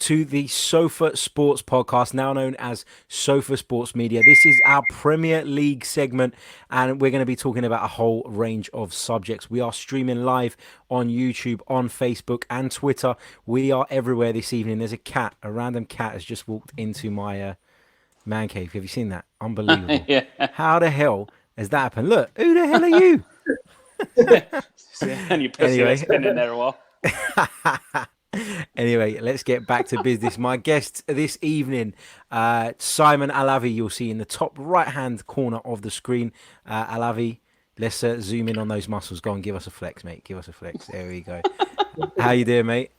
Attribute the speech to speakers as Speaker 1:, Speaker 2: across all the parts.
Speaker 1: to the Sofa Sports podcast, now known as Sofa Sports Media. This is our Premier League segment, and we're going to be talking about a whole range of subjects. We are streaming live on YouTube, on Facebook, and Twitter. We are everywhere this evening. There's a random cat has just walked into my man cave. Have you seen that? Unbelievable.
Speaker 2: Yeah.
Speaker 1: How the hell has that happened? Look, who the hell are you?
Speaker 2: And your pussy that's been in there a while.
Speaker 1: Anyway, let's get back to business. My guest this evening, Simon Alavi, you'll see in the top right-hand corner of the screen. Alavi, let's zoom in on those muscles. Go on, give us a flex, mate. Give us a flex. There we go. How you doing, mate?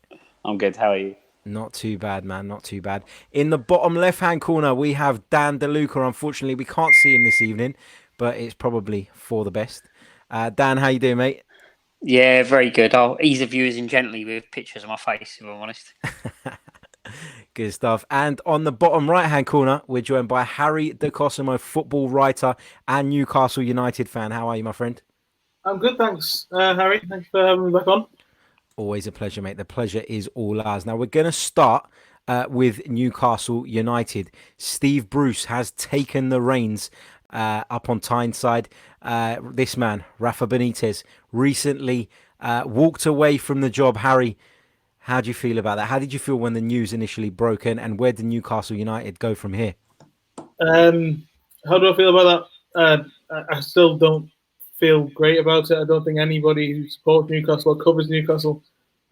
Speaker 2: I'm good. How are you?
Speaker 1: Not too bad, man. Not too bad. In the bottom left-hand corner, we have Dan DeLuca. Unfortunately, we can't see him this evening, but it's probably for the best. Dan, how you doing, mate?
Speaker 3: Yeah, very good. I'll ease the viewers in gently with pictures of my face, if I'm honest.
Speaker 1: Good stuff. And on the bottom right-hand corner, we're joined by Harry De Cosimo, football writer and Newcastle United fan. How are you, my friend?
Speaker 4: I'm good, thanks, Harry. Thanks for having me back on.
Speaker 1: Always a pleasure, mate. The pleasure is all ours. Now, we're going to start with Newcastle United. Steve Bruce has taken the reins up on Tyneside. This man, Rafa Benitez, recently walked away from the job. Harry, how do you feel about that? How did you feel when the news initially broke, and where did Newcastle United go from here?
Speaker 4: How do I feel about that? I still don't feel great about it. I don't think anybody who supports Newcastle or covers Newcastle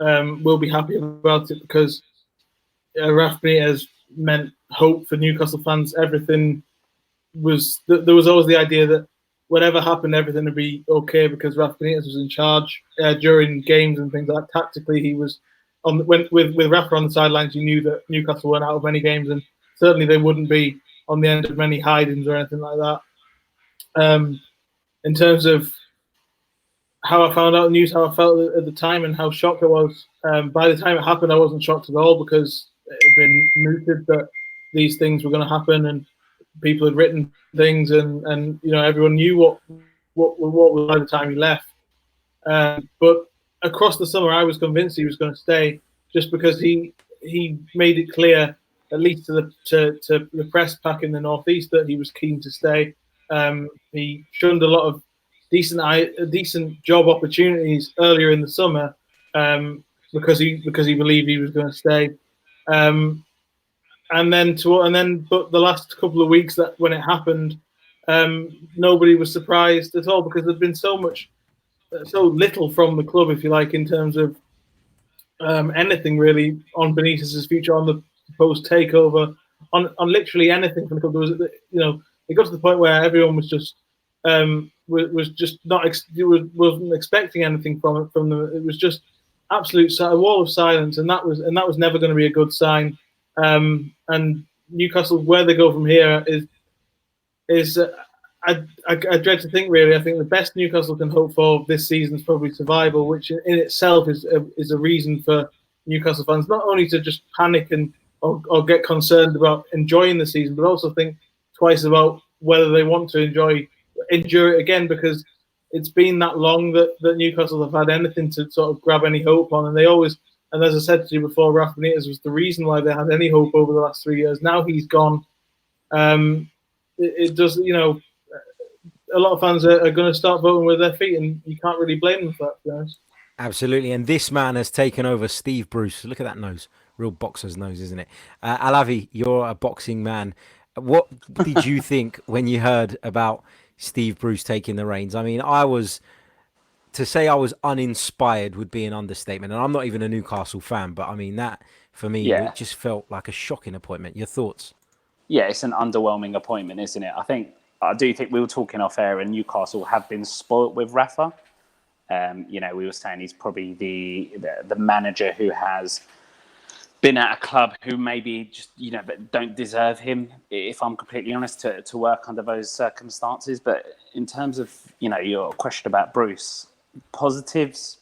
Speaker 4: will be happy about it, because Rafa Benitez meant hope for Newcastle fans. Everything was there was always the idea that whatever happened, everything would be okay because Rafa Benitez was in charge during games and things like that. Tactically, he was with Rafa on the sidelines. You knew that Newcastle weren't out of many games, and certainly they wouldn't be on the end of many hidings or anything like that. In terms of how I found out the news, how I felt at the time, and how shocked I was, by the time it happened, I wasn't shocked at all, because it had been mooted that these things were going to happen, and people had written things, and you know, everyone knew what was by the time he left. But across the summer, I was convinced he was going to stay, just because he made it clear, at least to the press pack in the northeast, that he was keen to stay. He shunned a lot of decent job opportunities earlier in the summer, because he believed he was going to stay. But the last couple of weeks, that when it happened, nobody was surprised at all, because there'd been so little from the club, if you like, in terms of anything really on Benitez's future, on the proposed takeover, on literally anything from the club. There was, you know, it got to the point where everyone was just wasn't expecting anything from them. It was just absolute a wall of silence, and that was never going to be a good sign. And Newcastle, where they go from here is I dread to think, really. I think the best Newcastle can hope for this season is probably survival, which in itself is a reason for Newcastle fans not only to just panic or get concerned about enjoying the season, but also think twice about whether they want to endure it again, because it's been that long that Newcastle have had anything to sort of grab any hope on, and they always. And as I said to you before, Rafa Benitez was the reason why they had any hope over the last 3 years. Now he's gone. It does, you know, a lot of fans are going to start voting with their feet, and you can't really blame them for that, to be honest.
Speaker 1: Absolutely. And this man has taken over Steve Bruce. Look at that nose. Real boxer's nose, isn't it? Alavi, you're a boxing man. What did you think when you heard about Steve Bruce taking the reins? I mean, to say I was uninspired would be an understatement. And I'm not even a Newcastle fan, but I mean, that for me, It just felt like a shocking appointment. Your thoughts?
Speaker 2: Yeah, it's an underwhelming appointment, isn't it? I do think we were talking off air, and Newcastle have been spoilt with Rafa. You know, we were saying he's probably the manager who has been at a club who maybe just, you know, don't deserve him, if I'm completely honest, to work under those circumstances. But in terms of, you know, your question about Bruce, positives,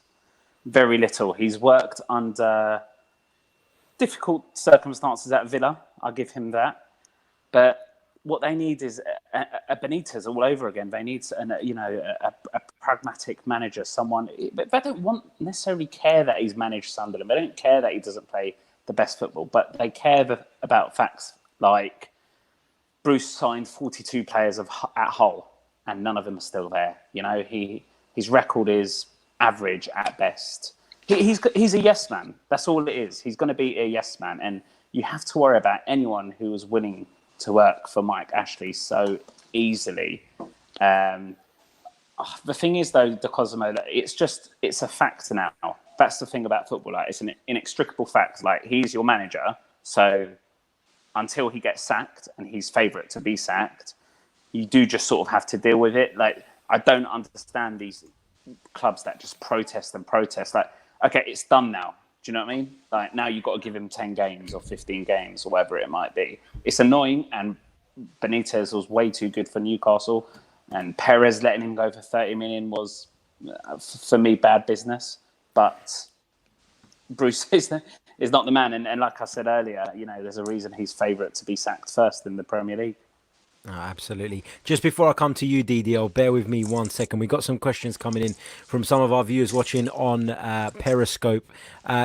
Speaker 2: very little. He's worked under difficult circumstances at Villa. I'll give him that. But what they need is a Benitez all over again. They need a pragmatic manager, someone. But they don't necessarily care that he's managed Sunderland. They don't care that he doesn't play the best football, but they care about facts like Bruce signed 42 players at Hull, and none of them are still there. You know, his record is average at best. He's a yes man. That's all it is. He's going to be a yes man, and you have to worry about anyone who is willing to work for Mike Ashley so easily. The thing is, though, De Cosimo, it's a fact now. That's the thing about football. Like, it's an inextricable fact. Like, he's your manager, so until he gets sacked, and he's favourite to be sacked, you do just sort of have to deal with it. Like, I don't understand these clubs that just protest and protest. Like, okay, it's done now. Do you know what I mean? Like, now you've got to give him 10 games or 15 games or whatever it might be. It's annoying, and Benitez was way too good for Newcastle, and Perez letting him go for 30 million was, for me, bad business. But Bruce is not the man. And like I said earlier, you know, there's a reason he's favourite to be sacked first in the Premier League.
Speaker 1: Oh, absolutely. Just before I come to you, DDL, bear with me 1 second. We've got some questions coming in from some of our viewers watching on Periscope.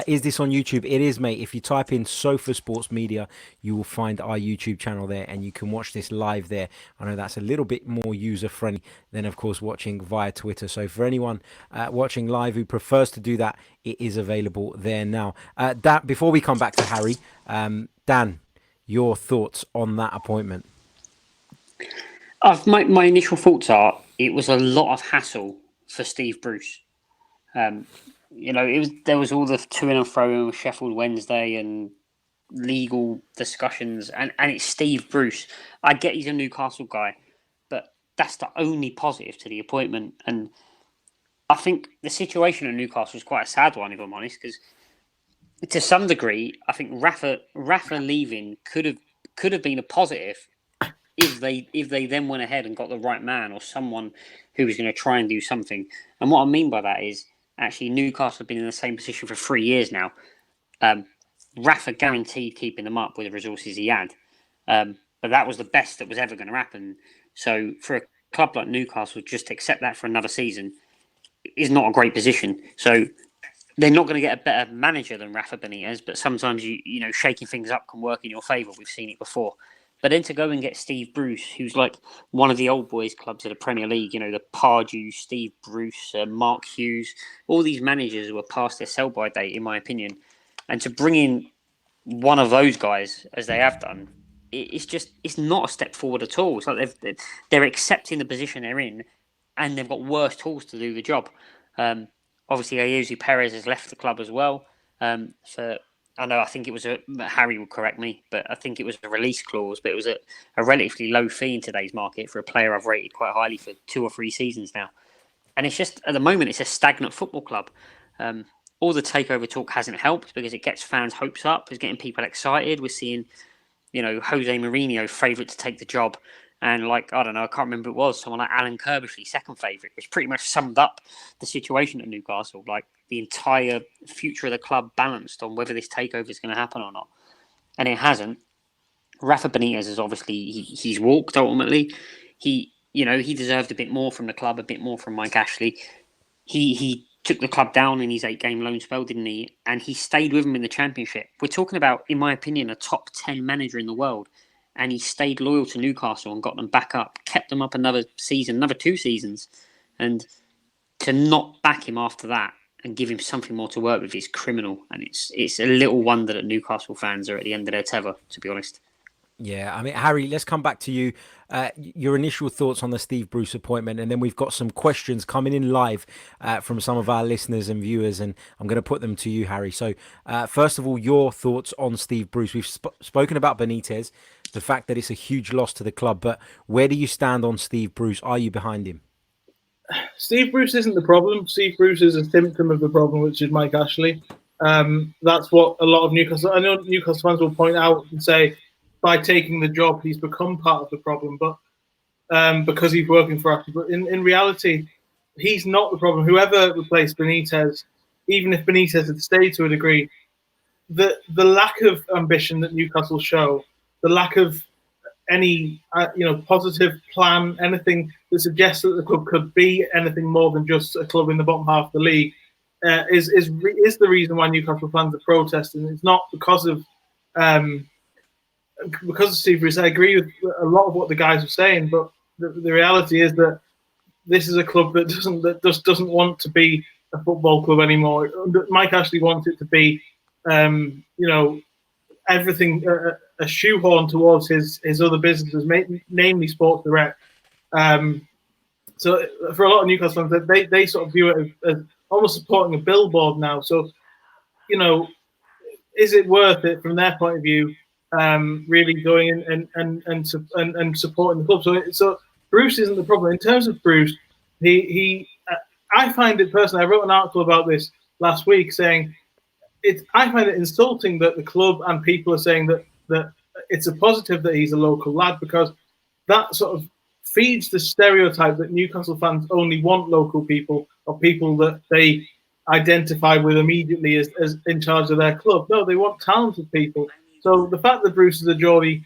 Speaker 1: Is this on YouTube? It is, mate. If you type in Sofa Sports Media, you will find our YouTube channel there, and you can watch this live there. I know that's a little bit more user-friendly than, of course, watching via Twitter. So for anyone watching live who prefers to do that, it is available there now. Before we come back to Harry, Dan, your thoughts on that appointment?
Speaker 3: My initial thoughts are it was a lot of hassle for Steve Bruce. You know, there was all the to and fro with Sheffield Wednesday and legal discussions, and it's Steve Bruce. I get he's a Newcastle guy, but that's the only positive to the appointment. And I think the situation at Newcastle is quite a sad one, if I'm honest, because to some degree, I think Rafa leaving could have been a positive. If they then went ahead and got the right man or someone who was going to try and do something. And what I mean by that is actually Newcastle have been in the same position for 3 years now. Rafa guaranteed keeping them up with the resources he had. But that was the best that was ever going to happen. So for a club like Newcastle, just to accept that for another season is not a great position. So they're not going to get a better manager than Rafa Benitez, but sometimes you know shaking things up can work in your favour. We've seen it before. But then to go and get Steve Bruce, who's like one of the old boys clubs of the Premier League, you know, the Pardew, Steve Bruce, Mark Hughes, all these managers who are past their sell-by date, in my opinion. And to bring in one of those guys, as they have done, it's not a step forward at all. It's like they're accepting the position they're in, and they've got worse tools to do the job. Obviously, Jose Perez has left the club as well I think it was Harry will correct me, but I think it was a release clause, but it was a relatively low fee in today's market for a player I've rated quite highly for 2 or 3 seasons now. And it's just, at the moment, it's a stagnant football club. All the takeover talk hasn't helped because it gets fans' hopes up. It's getting people excited. We're seeing, you know, Jose Mourinho favourite to take the job. And like, I don't know, I can't remember who it was, someone like Alan Kirbishley, second favourite, which pretty much summed up the situation at Newcastle. Like, the entire future of the club balanced on whether this takeover is going to happen or not. And it hasn't. Rafa Benitez is obviously, he's walked ultimately. He deserved a bit more from the club, a bit more from Mike Ashley. He took the club down in his 8-game loan spell, didn't he? And he stayed with him in the Championship. We're talking about, in my opinion, a top 10 manager in the world. And he stayed loyal to Newcastle and got them back up, kept them up another season, another 2 seasons. And to not back him after that and give him something more to work with is criminal. And it's a little wonder that Newcastle fans are at the end of their tether, to be honest.
Speaker 1: Yeah, I mean, Harry, let's come back to you. Your initial thoughts on the Steve Bruce appointment, and then we've got some questions coming in live from some of our listeners and viewers, and I'm going to put them to you, Harry. So, first of all, your thoughts on Steve Bruce. We've spoken about Benitez, the fact that it's a huge loss to the club, but where do you stand on Steve Bruce? Are you behind him?
Speaker 4: Steve Bruce isn't the problem. Steve Bruce is a symptom of the problem, which is Mike Ashley. That's what a lot of Newcastle... I know Newcastle fans will point out and say, by taking the job, he's become part of the problem, but because he's working for Ashley. But in reality, he's not the problem. Whoever replaced Benitez, even if Benitez had stayed to a degree, the lack of ambition that Newcastle show, the lack of any positive plan, anything that suggests that the club could be anything more than just a club in the bottom half of the league, is the reason why Newcastle fans are protesting. It's not because of Steve Bruce. I agree with a lot of what the guys are saying, but the reality is that this is a club that doesn't want to be a football club anymore. Mike Ashley wants it to be, everything a shoehorn towards his other businesses, namely Sports Direct. So for a lot of Newcastle fans, they sort of view it as almost supporting a billboard now. So, is it worth it from their point of view? Really going in and supporting the club. So Bruce isn't the problem. In terms of Bruce, I find it personally. I wrote an article about this last week saying I find it insulting that the club and people are saying that it's a positive that he's a local lad, because that sort of feeds the stereotype that Newcastle fans only want local people or people that they identify with immediately as in charge of their club. No, they want talented people. So the fact that Bruce is a Geordie,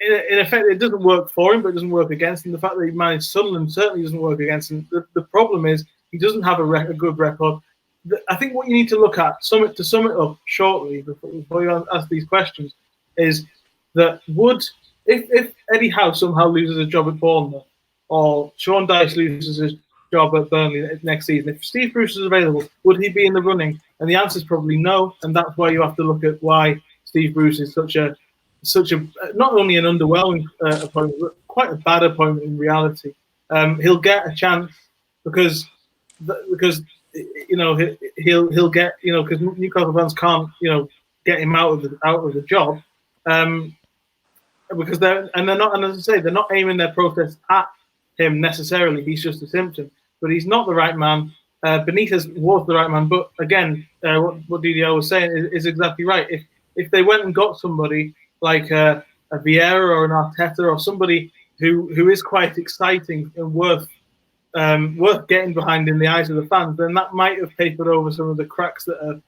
Speaker 4: in effect, it doesn't work for him, but it doesn't work against him. The fact that he managed Sunderland certainly doesn't work against him. The problem is he doesn't have a good record. I think what you need to look at, to sum it up shortly before you ask these questions, is that if Eddie Howe somehow loses a job at Bournemouth, or Sean Dyche loses his job at Burnley next season, if Steve Bruce is available, would he be in the running? And the answer is probably no, and that's why you have to look at why Steve Bruce is such a not only an underwhelming appointment, but quite a bad appointment in reality. He'll get a chance because he'll get because Newcastle fans can't get him out of the job because they're not, and as I say, they're not aiming their protest at him necessarily. He's just a symptom, but he's not the right man. Benitez was the right man, but again, what DDL was saying is exactly right. If they went and got somebody like a Vieira or an Arteta or somebody who is quite exciting and worth getting behind in the eyes of the fans, then that might have papered over some of the cracks that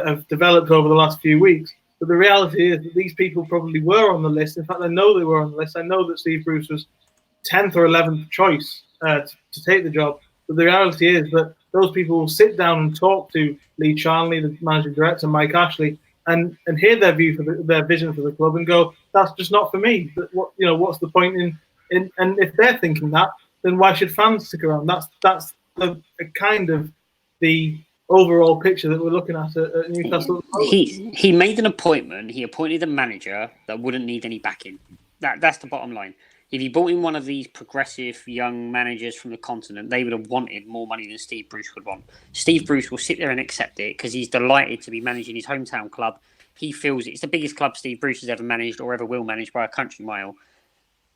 Speaker 4: have developed over the last few weeks. But the reality is that these people probably were on the list. In fact, I know they were on the list. I know that Steve Bruce was 10th or 11th choice to take the job. But the reality is that those people will sit down and talk to Lee Charnley, the managing director, Mike Ashley, and hear their view for their vision for the club and go, that's just not for me. But what's the point in and if they're thinking that, then why should fans stick around? That's the kind of the overall picture that we're looking at Newcastle.
Speaker 3: He made an appointment. He appointed a manager that wouldn't need any backing. That's the bottom line. If he brought in one of these progressive young managers from the continent, they would have wanted more money than Steve Bruce would want. Steve Bruce will sit there and accept it because he's delighted to be managing his hometown club. He feels it's the biggest club Steve Bruce has ever managed or ever will manage by a country mile.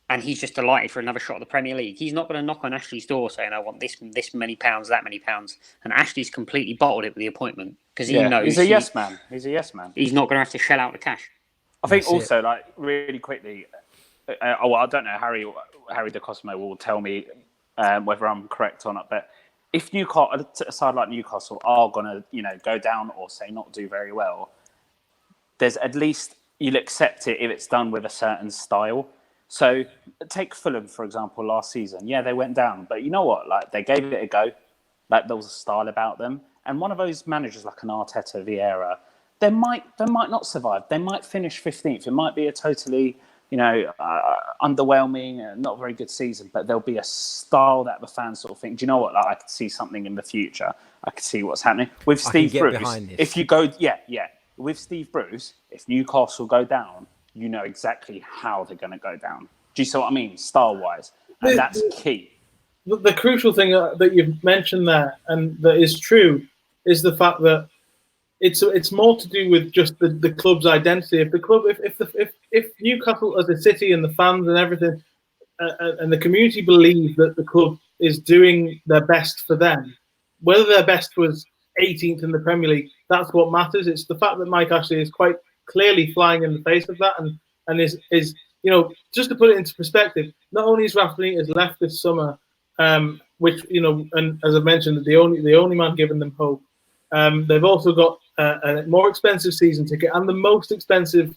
Speaker 3: And he's just delighted for another shot at the Premier League. He's not going to knock on Ashley's door saying, I want this many pounds, that many pounds. And Ashley's completely bottled it with the appointment because he knows
Speaker 2: he's a yes man. He's a yes man.
Speaker 3: He's not going to have to shell out the cash.
Speaker 2: I think also, really quickly, I don't know, Harry De Cosmo will tell me whether I'm correct or not, but if Newcastle, a side like Newcastle are going to go down or say not do very well, there's at least you'll accept it if it's done with a certain style. So take Fulham, for example, last season. Yeah, they went down, but you know what? Like, they gave it a go. Like, there was a style about them. And one of those managers like an Arteta, Vieira, they might not survive. They might finish 15th. It might be a totally, underwhelming, not very good season, but there'll be a style that the fans sort of think, do you know what? Like, I could see something in the future. I could see what's happening. With Steve Bruce, if you go, with Steve Bruce, if Newcastle go down, you know exactly how they're going to go down. Do you see what I mean? Style-wise. And that's key.
Speaker 4: The crucial thing that you've mentioned there, and that is true, is the fact that it's more to do with just the club's identity. If the club, if Newcastle as a city and the fans and everything, and the community believe that the club is doing their best for them, whether their best was 18th in the Premier League, that's what matters. It's the fact that Mike Ashley is quite clearly flying in the face of that, and is just to put it into perspective, not only is Rafa Benitez left this summer, which and as I mentioned, the only man giving them hope. They've also got a more expensive season ticket and the most expensive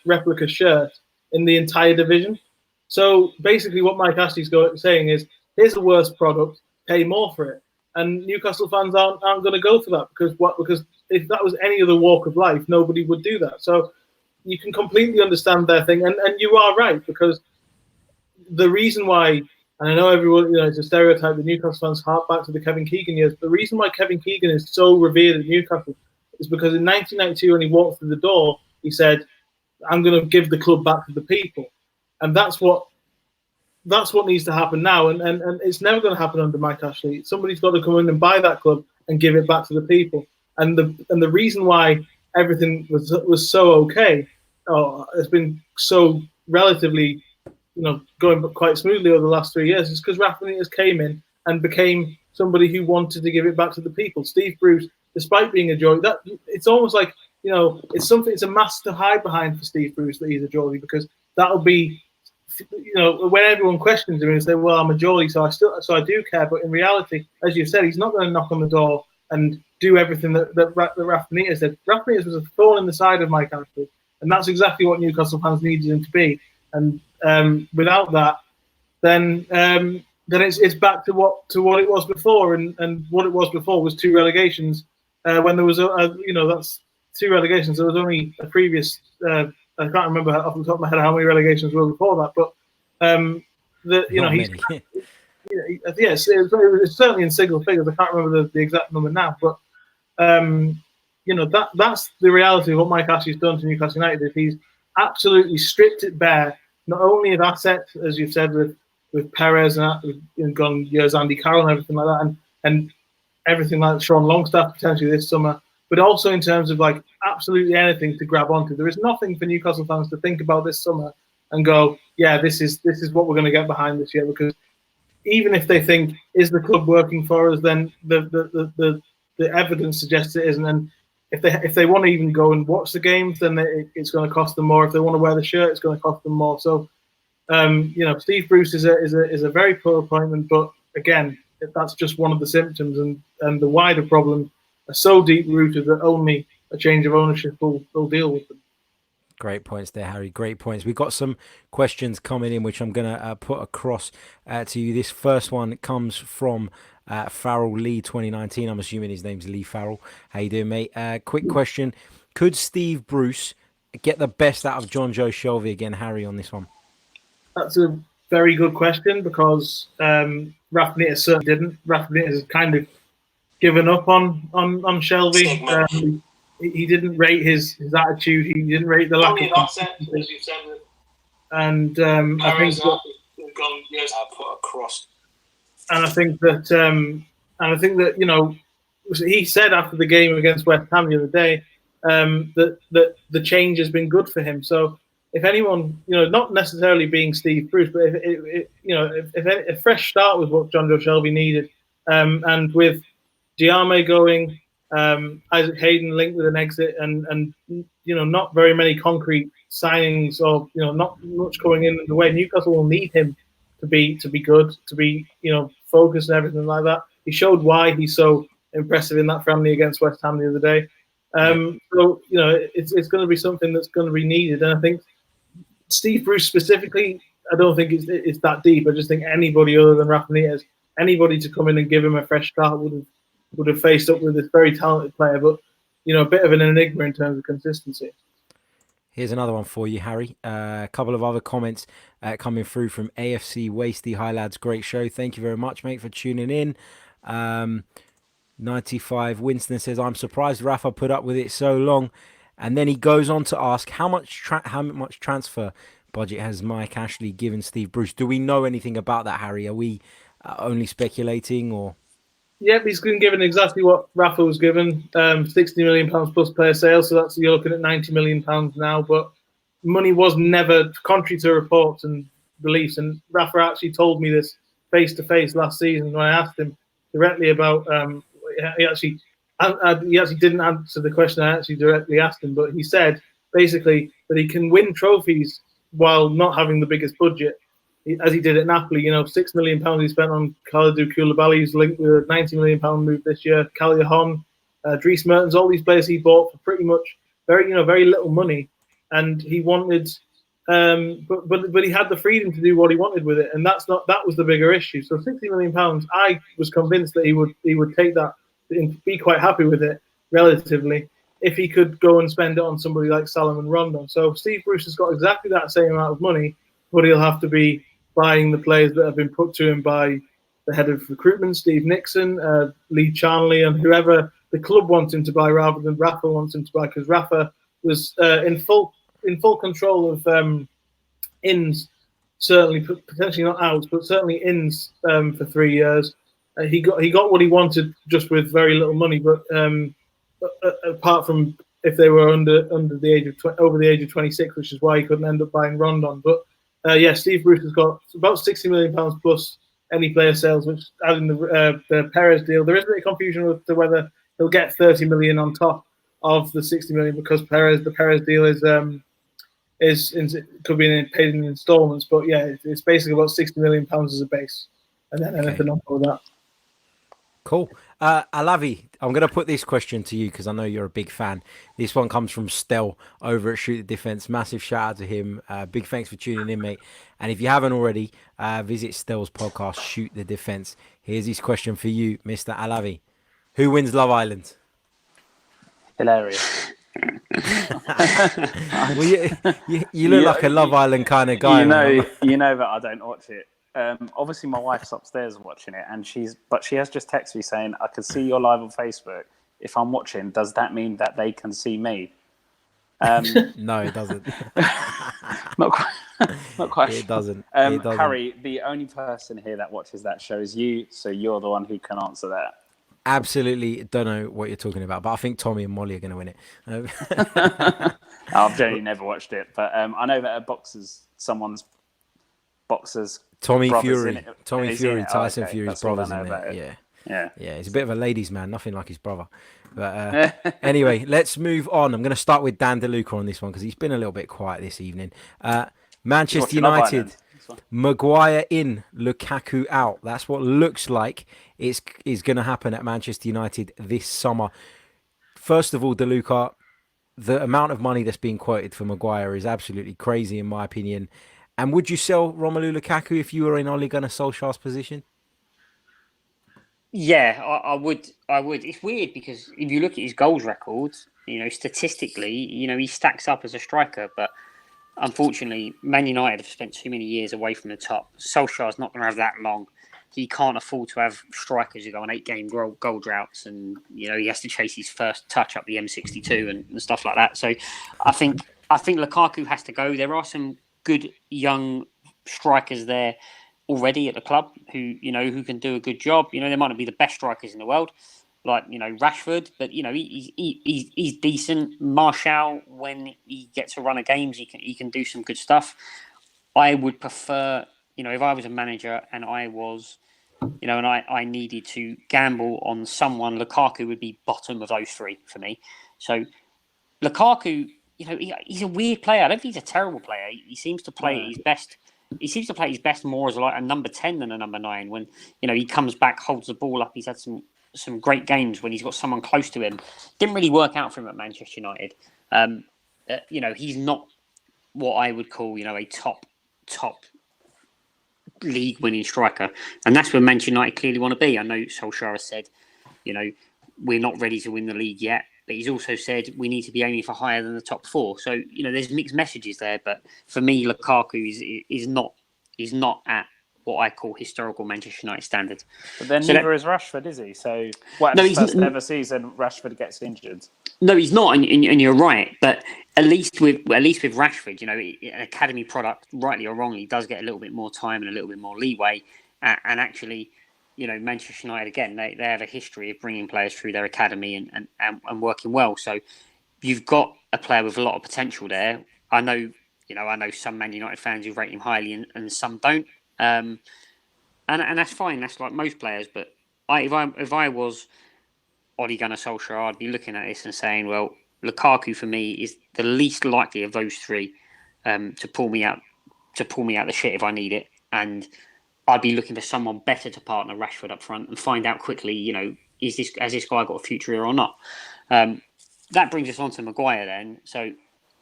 Speaker 4: replica shirt in the entire division. So basically, what Mike Ashley's saying is, here's a worse product, pay more for it. and Newcastle fans aren't going to go for that because if that was any other walk of life, nobody would do that. So you can completely understand their thing, and you are right, because the reason why, and I know everyone, it's a stereotype that Newcastle fans hark back to the Kevin Keegan years. The reason why Kevin Keegan is so revered at Newcastle is because in 1992, when he walked through the door, he said, "I'm going to give the club back to the people," and that's what needs to happen now. And it's never going to happen under Mike Ashley. Somebody's got to come in and buy that club and give it back to the people. And the reason why everything was so okay, it's been so relatively, going quite smoothly over the last 3 years, is because Rafa Benitez came in and became somebody who wanted to give it back to the people. Steve Bruce, despite being a Geordie, that it's almost like, it's a mask to hide behind for Steve Bruce that he's a Geordie, because that'll be, when everyone questions him and say, "Well, I'm a Geordie, so I do care," but in reality, as you said, he's not going to knock on the door and do everything that Rafa Benitez did. Rafa Benitez was a thorn in the side of Mike Ashley, and that's exactly what Newcastle fans needed him to be. And without that, then it's back to what it was before, and what it was before was 2 relegations. When there was that's 2 relegations. There was only a previous. I can't remember off the top of my head how many relegations were before that, but yes, it was certainly in single figures. I can't remember the exact number now, but that's the reality of what Mike Ashley's done to Newcastle United. Is he's absolutely stripped it bare, not only of assets, as you've said, with Perez and gone years Andy Carroll and everything like that, and everything like Sean Longstaff potentially this summer, but also in terms of like absolutely anything to grab onto. There is nothing for Newcastle fans to think about this summer and go, yeah, this is what we're going to get behind this year. Because even if they think, is the club working for us, then the evidence suggests it isn't. And if they want to even go and watch the games, then it's going to cost them more. If they want to wear the shirt, it's going to cost them more. So, Steve Bruce is a very poor appointment. But again, that's just one of the symptoms, and the wider problems are so deep rooted that only a change of ownership will deal with them.
Speaker 1: Great points there, Harry. Great points. We've got some questions coming in, which I'm going to put across to you. This first one comes from Farrell Lee 2019. I'm assuming his name's Lee Farrell. How you doing, mate? Quick question. Could Steve Bruce get the best out of John Joe Shelvey again, Harry, on this one? That's
Speaker 4: a very good question, because Rafa Benitez certainly didn't. Rafa Benitez has kind of given up on Shelvey. He didn't rate his attitude. He didn't rate the lack of consistency. As you said, and I think that gone years I put across. And I think that he said after the game against West Ham the other day that the change has been good for him. So if anyone, not necessarily being Steve Bruce, but if a fresh start was what John Joe Shelvey needed, and with Diame going, Isaac Hayden linked with an exit, and not very many concrete signings, or not much going in the way, Newcastle will need him to be good, to be focused and everything like that. He showed why he's so impressive in that friendly against West Ham the other day. So it's going to be something that's going to be needed, and I think Steve Bruce specifically, I don't think it's that deep. I just think anybody other than Rafa Benitez, anybody to come in and give him a fresh start would have faced up with this very talented player, but a bit of an enigma in terms of consistency.
Speaker 1: Here's another one for you, Harry. A couple of other comments coming through from AFC Wasty. Hi, lads. Great show. Thank you very much, mate, for tuning in. 95 Winston says, I'm surprised Rafa put up with it so long. And then he goes on to ask, how much transfer budget has Mike Ashley given Steve Bruce? Do we know anything about that, Harry? Are we only speculating, or?
Speaker 4: Yep, he's been given exactly what Rafa was given, £60 million plus player sales. So you're looking at £90 million now. But money was never, contrary to reports and beliefs. And Rafa actually told me this face to face last season when I asked him directly about. He actually didn't answer the question I actually directly asked him, but he said basically that he can win trophies while not having the biggest budget, as he did at Napoli. £6 million he spent on Kalidou Koulibaly, who's linked with a £90 million move this year. Callejon, Dries Mertens, all these players he bought for pretty much very little money, and he wanted But he had the freedom to do what he wanted with it, and that was the bigger issue. So £60 million, I was convinced that he would take that and be quite happy with it relatively if he could go and spend it on somebody like Salomon Rondon. So Steve Bruce has got exactly that same amount of money, but he'll have to be buying the players that have been put to him by the head of recruitment, Steve Nixon, Lee Charnley, and whoever the club wants him to buy rather than Rafa wants him to buy, because Rafa was in full control of ins, certainly potentially not outs, but certainly ins for 3 years. He got what he wanted just with very little money, but apart from if they were over the age of 26, which is why he couldn't end up buying Rondon. But Steve Bruce has got about £60 million plus any player sales, which adding the Perez deal, there is a bit of confusion as to whether he'll get 30 million on top of the 60 million because the Perez deal could be paid in installments. But yeah, it's basically about £60 million as a base, and then anything on top of that.
Speaker 1: Cool. Alavi, I'm going to put this question to you because I know you're a big fan. This one comes from Stel over at Shoot the Defense. Massive shout out to him. Big thanks for tuning in, mate. And if you haven't already, visit Stel's podcast, Shoot the Defense. Here's his question for you, Mr. Alavi. Who wins Love Island?
Speaker 2: Hilarious.
Speaker 1: Well, you look like a Love Island kind of guy.
Speaker 2: You know that I don't watch it. Obviously, my wife's upstairs watching it, and she has just texted me saying, "I can see you're live on Facebook. If I'm watching, does that mean that they can see me?"
Speaker 1: No, it doesn't.
Speaker 2: Not quite.
Speaker 1: It doesn't.
Speaker 2: Harry, the only person here that watches that show is you, so you're the one who can answer that.
Speaker 1: Absolutely don't know what you're talking about, but I think Tommy and Molly are going to win it.
Speaker 2: I've generally never watched it, but I know that someone's boxers.
Speaker 1: Tommy Fury, Tyson
Speaker 2: Okay.
Speaker 1: Fury's
Speaker 2: That's all I
Speaker 1: brother's
Speaker 2: know
Speaker 1: in
Speaker 2: about
Speaker 1: it.
Speaker 2: it.
Speaker 1: Yeah. He's a bit of a ladies' man, nothing like his brother. But anyway, let's move on. I'm going to start with Dan DeLuca on this one because he's been a little bit quiet this evening. Manchester United, Maguire in, Lukaku out. That's what looks like is going to happen at Manchester United this summer. First of all, DeLuca, the amount of money that's being quoted for Maguire is absolutely crazy in my opinion. And would you sell Romelu Lukaku if you were in Ole Gunnar Solskjaer's position?
Speaker 3: Yeah, I would. It's weird because if you look at his goals record, statistically, he stacks up as a striker. But unfortunately, Man United have spent too many years away from the top. Solskjaer's not going to have that long. He can't afford to have strikers who go on 8-game goal droughts, and he has to chase his first touch up the M62 and stuff like that. So, I think Lukaku has to go. There are some good young strikers there already at the club who can do a good job. They might not be the best strikers in the world, like Rashford, but he's decent. Martial, when he gets a run of games, he can do some good stuff. I would prefer, if I was a manager and I was, and I needed to gamble on someone, Lukaku would be bottom of those three for me. So Lukaku, he's a weird player. I don't think he's a terrible player. He seems to play his best. He seems to play his best more as like a number 10 than a number 9. When he comes back, holds the ball up. He's had some great games when he's got someone close to him. Didn't really work out for him at Manchester United. He's not what I would call a top league winning striker, and that's where Manchester United clearly want to be. I know Solskjaer has said, we're not ready to win the league yet. But he's also said we need to be aiming for higher than the top 4. So, there's mixed messages there. But for me, Lukaku is not at what I call historical Manchester United standards.
Speaker 2: But then neither is Rashford, is he? So what if first ever season Rashford gets injured?
Speaker 3: No, he's not, and you're right. But at least with Rashford, an academy product, rightly or wrongly, does get a little bit more time and a little bit more leeway. And actually, Manchester United, again, they have a history of bringing players through their academy and working well. So you've got a player with a lot of potential there. I know some Man United fans who rate him highly and some don't. And that's fine. That's like most players. But if I was Ole Gunnar Solskjaer, I'd be looking at this and saying, well, Lukaku for me is the least likely of those three to pull me out the shit if I need it. And I'd be looking for someone better to partner Rashford up front and find out quickly, has this guy got a future here or not? That brings us on to Maguire then. So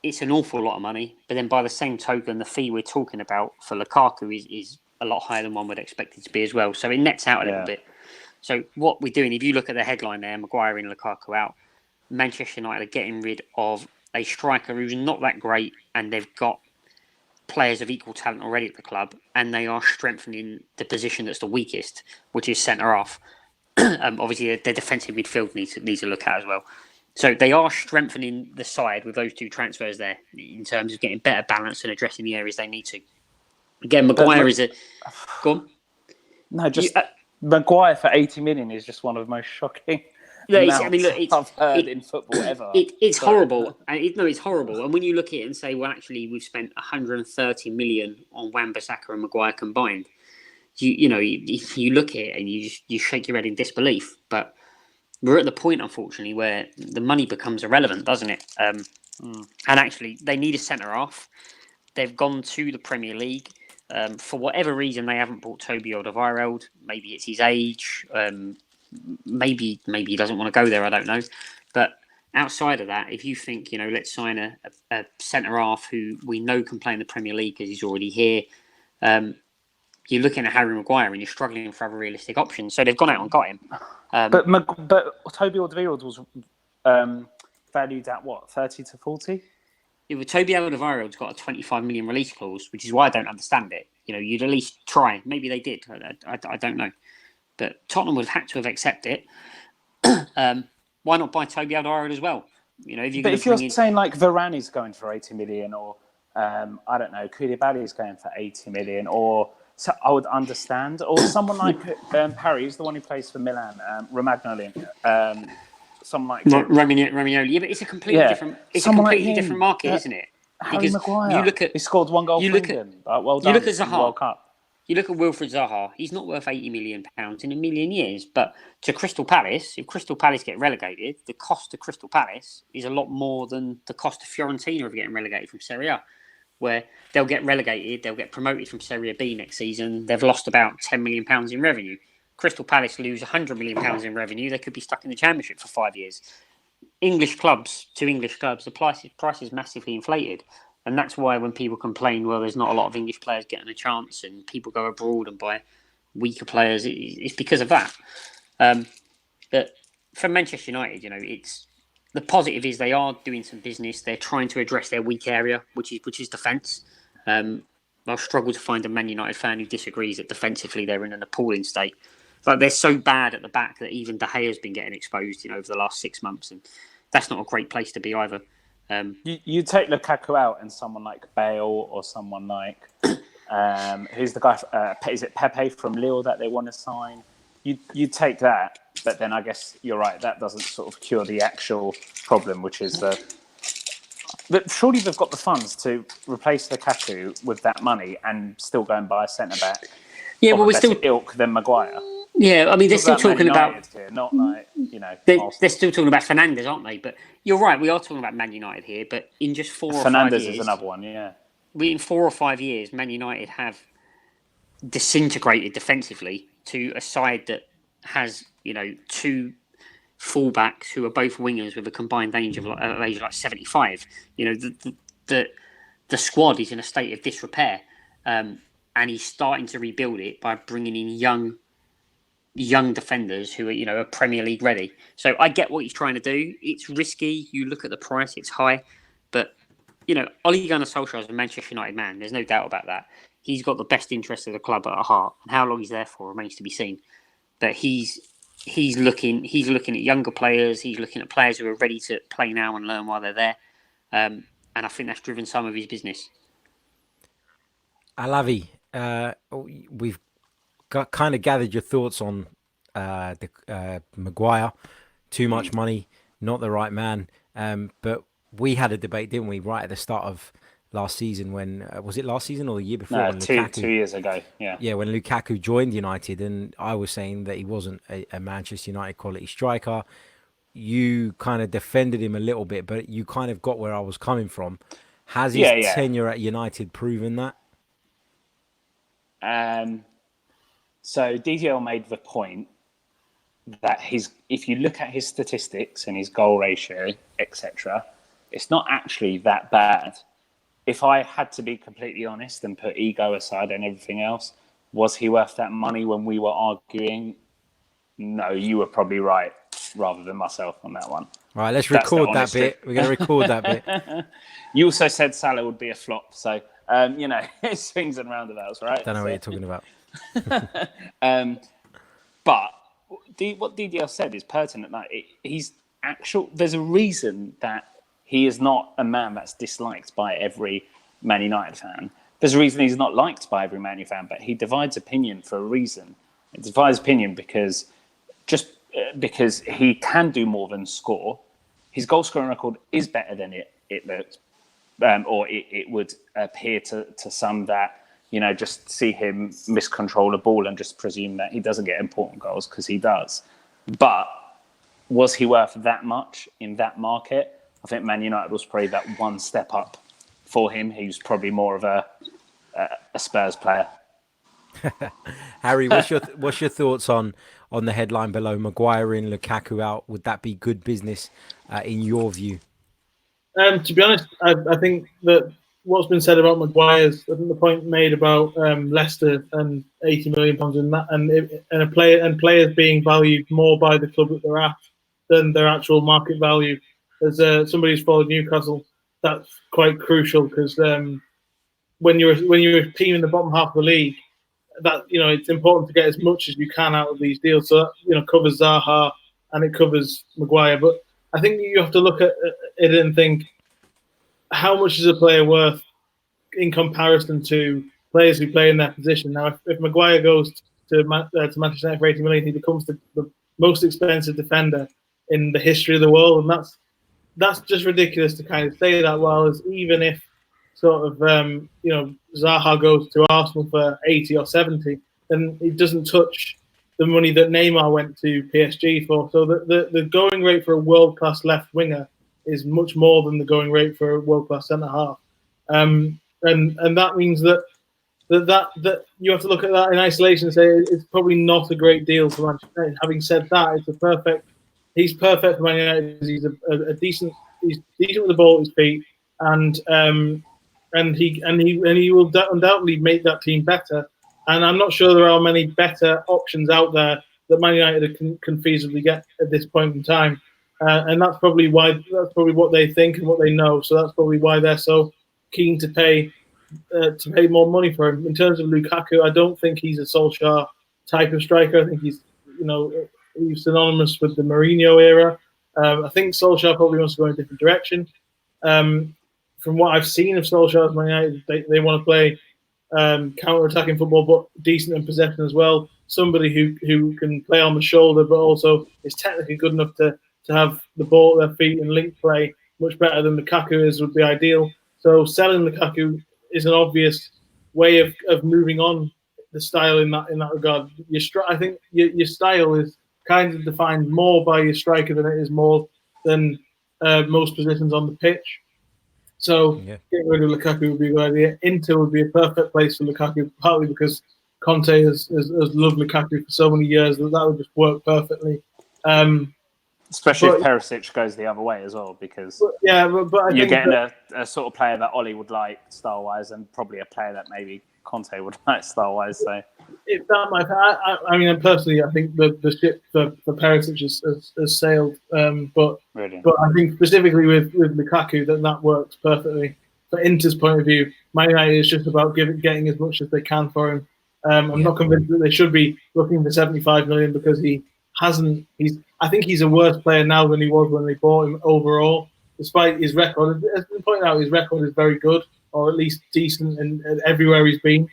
Speaker 3: it's an awful lot of money. But then by the same token, the fee we're talking about for Lukaku is a lot higher than one would expect it to be as well. So it nets out a little bit. So what we're doing, if you look at the headline there, Maguire and Lukaku out, Manchester United are getting rid of a striker who's not that great, and they've got players of equal talent already at the club, and they are strengthening the position that's the weakest, which is centre half. Obviously, their defensive midfield needs to look at as well. So they are strengthening the side with those two transfers there in terms of getting better balance and addressing the areas they need to. Again, Maguire is a... Go on.
Speaker 2: No, just Maguire for 80 million is just one of the most shocking I've heard in football ever.
Speaker 3: It's horrible. It's horrible. And when you look at it and say, well, actually, we've spent 130 million on Wan-Bissaka and Maguire combined, you look at it and you shake your head in disbelief. But we're at the point, unfortunately, where the money becomes irrelevant, doesn't it? And actually, they need a centre half. They've gone to the Premier League. For whatever reason, they haven't bought Toby Alderweireld. Maybe it's his age. Maybe he doesn't want to go there. I don't know. But outside of that, if you think, let's sign a centre half who we know can play in the Premier League because he's already here, you're looking at Harry Maguire and you're struggling for other realistic options. So they've gone out and got him.
Speaker 2: But Toby Alderweireld was valued at what, 30 to 40?
Speaker 3: Yeah, Toby Alderweireld's got a 25 million release clause, which is why I don't understand it. You'd at least try. Maybe they did. I don't know. But Tottenham would have had to have accepted it. Why not buy Toby Alderweireld as well? If you're
Speaker 2: saying like Varane is going for 80 million, or I don't know, Koulibaly is going for 80 million, or so I would understand, or someone like Parry is the one who plays for Milan, Romagnoli, someone like
Speaker 3: Romagnoli. Yeah, but it's a completely different. It's someone a completely different market, isn't it?
Speaker 2: Harry Maguire. He scored one goal for England. Well done.
Speaker 3: You look at Zaha.
Speaker 2: World Cup.
Speaker 3: You look at Wilfred Zaha, he's not worth £80 million in a million years. But to Crystal Palace, if Crystal Palace get relegated, the cost to Crystal Palace is a lot more than the cost to Fiorentina of getting relegated from Serie A, where they'll get relegated, they'll get promoted from Serie B next season. They've lost about £10 million in revenue. Crystal Palace lose £100 million in revenue. They could be stuck in the Championship for 5 years. English clubs, the price is massively inflated. And that's why when people complain, well, there's not a lot of English players getting a chance and people go abroad and buy weaker players, it's because of that. But for Manchester United, it's the positive is they are doing some business. They're trying to address their weak area, which is defence. I'll struggle to find a Man United fan who disagrees that defensively they're in an appalling state. Like they're so bad at the back that even De Gea's been getting exposed, over the last 6 months, and that's not a great place to be either.
Speaker 2: You take Lukaku out and someone like Bale or someone like who's the guy? Is it Pepe from Lille that they want to sign? You take that, but then I guess you're right. That doesn't sort of cure the actual problem, which is But surely they've got the funds to replace Lukaku with that money and still go and buy a centre back.
Speaker 3: Yeah, well, we're still
Speaker 2: ilk than Maguire.
Speaker 3: Yeah, I mean, they're still talking about
Speaker 2: here, not like
Speaker 3: they're still talking about Fernandes, aren't they? But you're right, we are talking about Man United here. But in just 4 or 5 years,
Speaker 2: Fernandes is another one. Yeah,
Speaker 3: in 4 or 5 years, Man United have disintegrated defensively to a side that has 2 fullbacks who are both wingers with a combined age of like 75. The squad is in a state of disrepair, and he's starting to rebuild it by bringing in young defenders who are Premier League ready. So I get what he's trying to do. It's risky. You look at the price; it's high, but Ole Gunnar Solskjaer is a Manchester United man. There's no doubt about that. He's got the best interest of the club at heart, and how long he's there for remains to be seen. But he's looking at younger players. He's looking at players who are ready to play now and learn while they're there. And I think that's driven some of his business.
Speaker 1: Alavi, we've kind of gathered your thoughts on the Maguire. Too much money, not the right man. But we had a debate, didn't we, right at the start of last season when was it last season or the year before?
Speaker 2: No, Lukaku, 2 years ago. Yeah,
Speaker 1: when Lukaku joined United, and I was saying that he wasn't a Manchester United quality striker. You kind of defended him a little bit, but you kind of got where I was coming from. Has his tenure at United proven that?
Speaker 2: So DGL made the point that if you look at his statistics and his goal ratio, etc., it's not actually that bad. If I had to be completely honest and put ego aside and everything else, was he worth that money when we were arguing? No, you were probably right, rather than myself on that one.
Speaker 1: All right, let's
Speaker 2: That's the
Speaker 1: record that
Speaker 2: honesty.
Speaker 1: bit. We're going to record that bit.
Speaker 2: You also said Salah would be a flop, so it swings and roundabouts, right?
Speaker 1: Don't know what you're talking about.
Speaker 2: But what DDL said is pertinent. Like there's a reason that he is not a man that's disliked by every Man United fan. There's a reason he's not liked by every Man United fan, but he divides opinion for a reason. He divides opinion because he can do more than score. His goal scoring record is better than it looks, or it would appear to some that, just see him miscontrol a ball and just presume that he doesn't get important goals, because he does. But was he worth that much in that market? I think Man United was probably that one step up for him. He was probably more of a Spurs player.
Speaker 1: Harry, what's your thoughts on the headline below? Maguire in, Lukaku out. Would that be good business in your view?
Speaker 4: To be honest, I think that what's been said about Maguire's, I think the point made about Leicester and £80 million in that, and players being valued more by the club that they're at than their actual market value. As somebody who's followed Newcastle, that's quite crucial, because when you're a team in the bottom half of the league, that it's important to get as much as you can out of these deals. So that covers Zaha and it covers Maguire. But I think you have to look at it and think, how much is a player worth in comparison to players who play in that position? Now, if Maguire goes to Manchester United for 80 million, he becomes the most expensive defender in the history of the world, and that's just ridiculous to kind of say that. While as even if sort of Zaha goes to Arsenal for 80 or 70, then it doesn't touch the money that Neymar went to PSG for. So the going rate for a world class left winger is much more than the going rate for a world class centre half, and that means that you have to look at that in isolation and say it's probably not a great deal for Manchester United. Having said that, he's perfect for Man United. He's he's decent with the ball at his feet, and he will undoubtedly make that team better. And I'm not sure there are many better options out there that Man United can feasibly get at this point in time. And that's probably what they think and what they know. So that's probably why they're so keen to pay more money for him. In terms of Lukaku, I don't think he's a Solskjaer type of striker. I think he's synonymous with the Mourinho era. I think Solskjaer probably wants to go in a different direction. From what I've seen of Solskjaer's Man United, they want to play counter-attacking football, but decent in possession as well. Somebody who can play on the shoulder, but also is technically good enough to have the ball at their feet and link play much better than Lukaku is, would be ideal. So selling Lukaku is an obvious way of moving on the style in that regard. I think your style is kind of defined more by your striker than it is more than most positions on the pitch. So getting rid of Lukaku would be a good idea. Inter would be a perfect place for Lukaku, partly because Conte has loved Lukaku for so many years that would just work perfectly.
Speaker 2: Especially if Perisic goes the other way as well, because
Speaker 4: but
Speaker 2: you're getting a sort of player that Ollie would like style-wise, and probably a player that maybe Conte would like style-wise. So,
Speaker 4: if that might, I mean, personally, I think the ship for Perisic has sailed. But I think specifically with Lukaku, that works perfectly. For Inter's point of view, Man United is just about getting as much as they can for him. I'm not convinced that they should be looking for 75 million, because he hasn't. I think he's a worse player now than he was when they bought him overall, despite his record. As been pointed out, his record is very good, or at least decent, in everywhere he's been.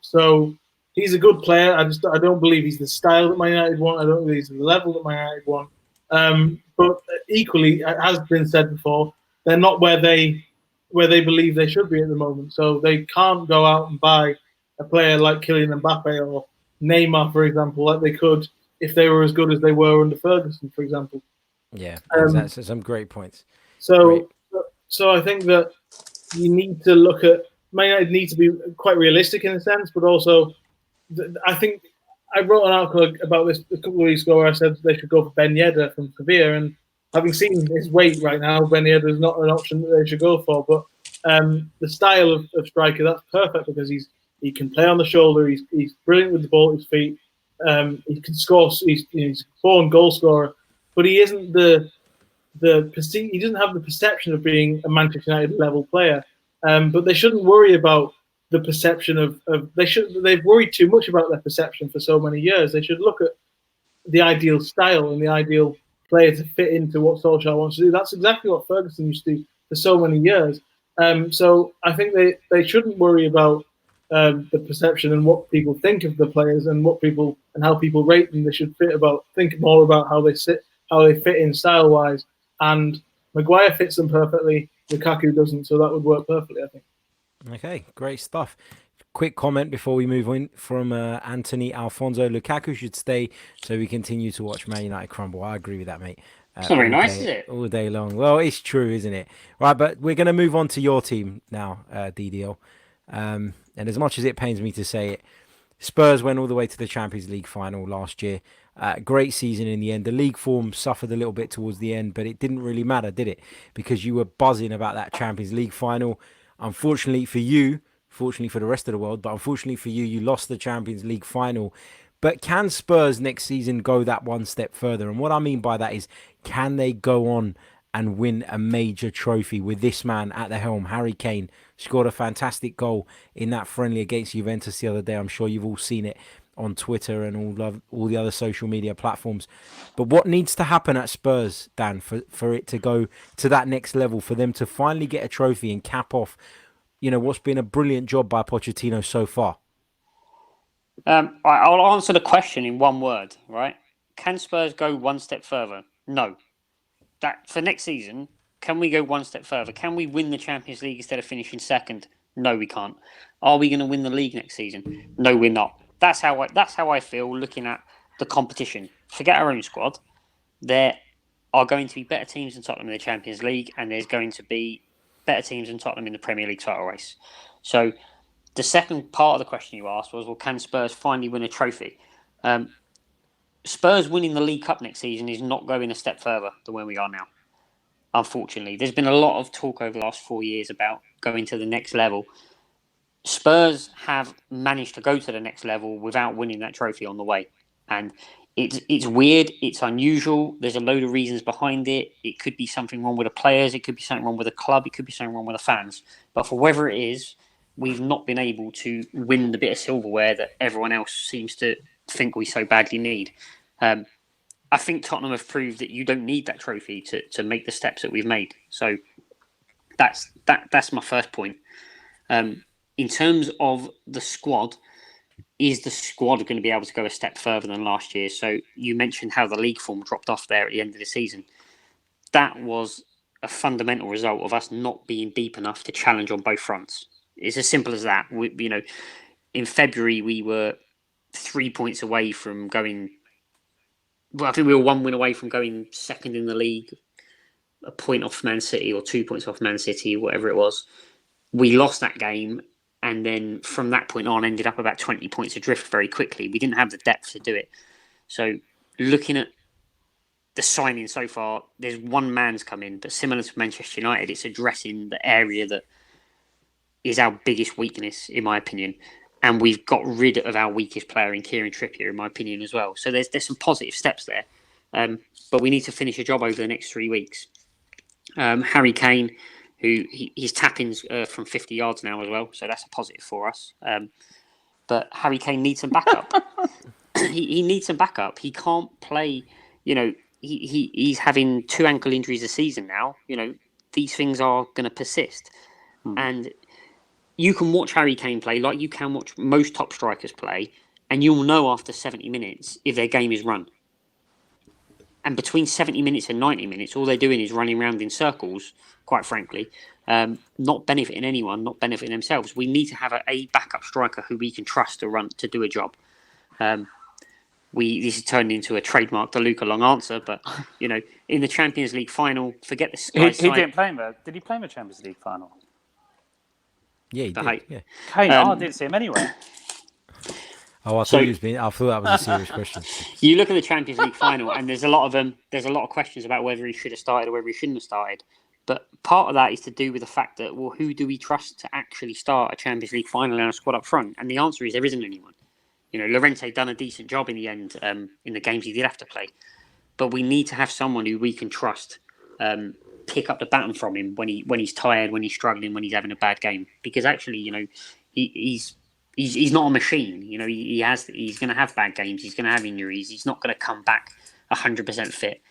Speaker 4: So he's a good player. I don't believe he's the style that Man United want. I don't believe he's the level that Man United want. But equally, it has been said before, they're not where they believe they should be at the moment. So they can't go out and buy a player like Kylian Mbappe or Neymar, for example, like they could if they were as good as they were under Ferguson, for example.
Speaker 1: Yeah, that's some great points.
Speaker 4: So I think that you need to look at Man United need to be quite realistic in a sense, but also I think I wrote an article about this a couple of weeks ago where I said they should go for Ben Yedder from Sevilla, and having seen his weight right now, Ben Yedder is not an option that they should go for. But the style of striker, that's perfect because he can play on the shoulder. He's brilliant with the ball at his feet. He can score. He's a born goal scorer, but he isn't he doesn't have the perception of being a Manchester United level player. But they shouldn't worry about the perception of they've worried too much about their perception for so many years. They should look at the ideal style and the ideal player to fit into what Solskjaer wants to do. That's exactly what Ferguson used to do for so many years. So I think they shouldn't worry about the perception and what people think of the players and how people rate them. They should think more about how they fit in style wise. And Maguire fits them perfectly. Lukaku doesn't, so that would work perfectly, I think.
Speaker 1: Okay, great stuff. Quick comment before we move on from Anthony Alfonso. Lukaku should stay so we continue to watch Man United crumble. I agree with that, mate.
Speaker 3: It's not very nice, is it?
Speaker 1: All day long. Well, it's true, isn't it? Right, but we're going to move on to your team now, DDL. And as much as it pains me to say it, Spurs went all the way to the Champions League final last year. Great season in the end. The league form suffered a little bit towards the end, but it didn't really matter, did it? Because you were buzzing about that Champions League final. Unfortunately for you, fortunately for the rest of the world, but unfortunately for you, you lost the Champions League final. But can Spurs next season go that one step further? And what I mean by that is, can they go on and win a major trophy with this man at the helm? Harry Kane scored a fantastic goal in that friendly against Juventus the other day. I'm sure you've all seen it on Twitter and all the other social media platforms. But what needs to happen at Spurs, Dan, for it to go to that next level, for them to finally get a trophy and cap off, what's been a brilliant job by Pochettino so far?
Speaker 3: I'll answer the question in one word, right? Can Spurs go one step further? No. That for next season, can we go one step further? Can we win the Champions League instead of finishing second? No, we can't. Are we going to win the league next season? No, we're not. That's how I feel looking at the competition. Forget our own squad. There are going to be better teams than Tottenham in the Champions League, and there's going to be better teams than Tottenham in the Premier League title race. So the second part of the question you asked was, well, can Spurs finally win a trophy? Spurs winning the League Cup next season is not going a step further than where we are now. Unfortunately, there's been a lot of talk over the last 4 years about going to the next level. Spurs have managed to go to the next level without winning that trophy on the way. And it's weird. It's unusual. There's a load of reasons behind it. It could be something wrong with the players. It could be something wrong with the club. It could be something wrong with the fans. But for whatever it is, we've not been able to win the bit of silverware that everyone else seems to think we so badly need. I think Tottenham have proved that you don't need that trophy to make the steps that we've made. So that's my first point. In terms of the squad, is the squad going to be able to go a step further than last year? So you mentioned how the league form dropped off there at the end of the season. That was a fundamental result of us not being deep enough to challenge on both fronts. It's as simple as that. In February, we were 3 points away from going... Well, I think we were 1 win away from going second in the league, a point off Man City or 2 points off Man City, whatever it was. We lost that game, and then from that point on ended up about 20 points adrift very quickly. We didn't have the depth to do it. So looking at the signing so far, there's one man's come in, but similar to Manchester United, it's addressing the area that is our biggest weakness, in my opinion. And we've got rid of our weakest player in Kieran Trippier, in my opinion, as well. So there's some positive steps there. But we need to finish a job over the next 3 weeks. Harry Kane, who he's tapping from 50 yards now as well. So that's a positive for us. But Harry Kane needs some backup. he needs some backup. He can't play, he's having 2 ankle injuries a season now. These things are going to persist. And you can watch Harry Kane play like you can watch most top strikers play, and you'll know after 70 minutes if their game is run. And between 70 minutes and 90 minutes, all they're doing is running around in circles, quite frankly, not benefiting anyone, not benefiting themselves. We need to have a backup striker who we can trust to do a job. This is turning into a trademark DeLuca long answer, but in the Champions League final, forget the Sky
Speaker 2: He didn't play him there. Did he play in the Champions League final?
Speaker 1: Yeah, he did. Yeah.
Speaker 2: Kane, I didn't see him anywhere.
Speaker 1: Oh, I
Speaker 2: So-
Speaker 1: thought I thought that was a serious question.
Speaker 3: You look at the Champions League final, and there's a lot of them. There's a lot of questions about whether he should have started or whether he shouldn't have started. But part of that is to do with the fact that, well, who do we trust to actually start a Champions League final in our squad up front? And the answer is there isn't anyone. You know, Llorente done a decent job in the end in the games he did have to play, but we need to have someone who we can trust pick up the baton from him when he's tired, when he's struggling, when he's having a bad game. Because actually, you know, he's not a machine. You know, he's going to have bad games. He's going to have injuries. He's not going to come back 100% fit.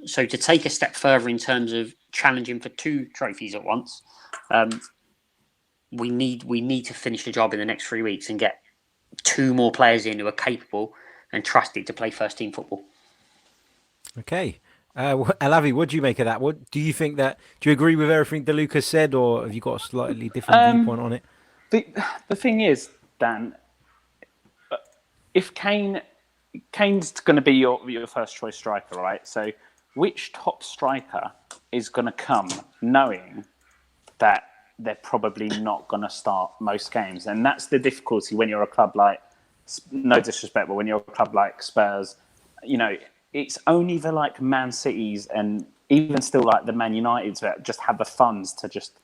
Speaker 3: So to take a step further in terms of challenging for 2 trophies at once, we need to finish the job in the next 3 weeks and get 2 more players in who are capable and trusted to play first team football.
Speaker 1: Okay. Alavi, what do you make of that? What do you think that? Do you agree with everything De Lucas said, or have you got a slightly different viewpoint on it?
Speaker 2: The thing is, Dan, if Kane's going to be your first choice striker, right? So which top striker is going to come knowing that they're probably not going to start most games? And that's the difficulty when you're a club like, no disrespect, but when you're a club like Spurs, you know, it's only the like Man Cities and even still like the Man Uniteds that just have the funds to just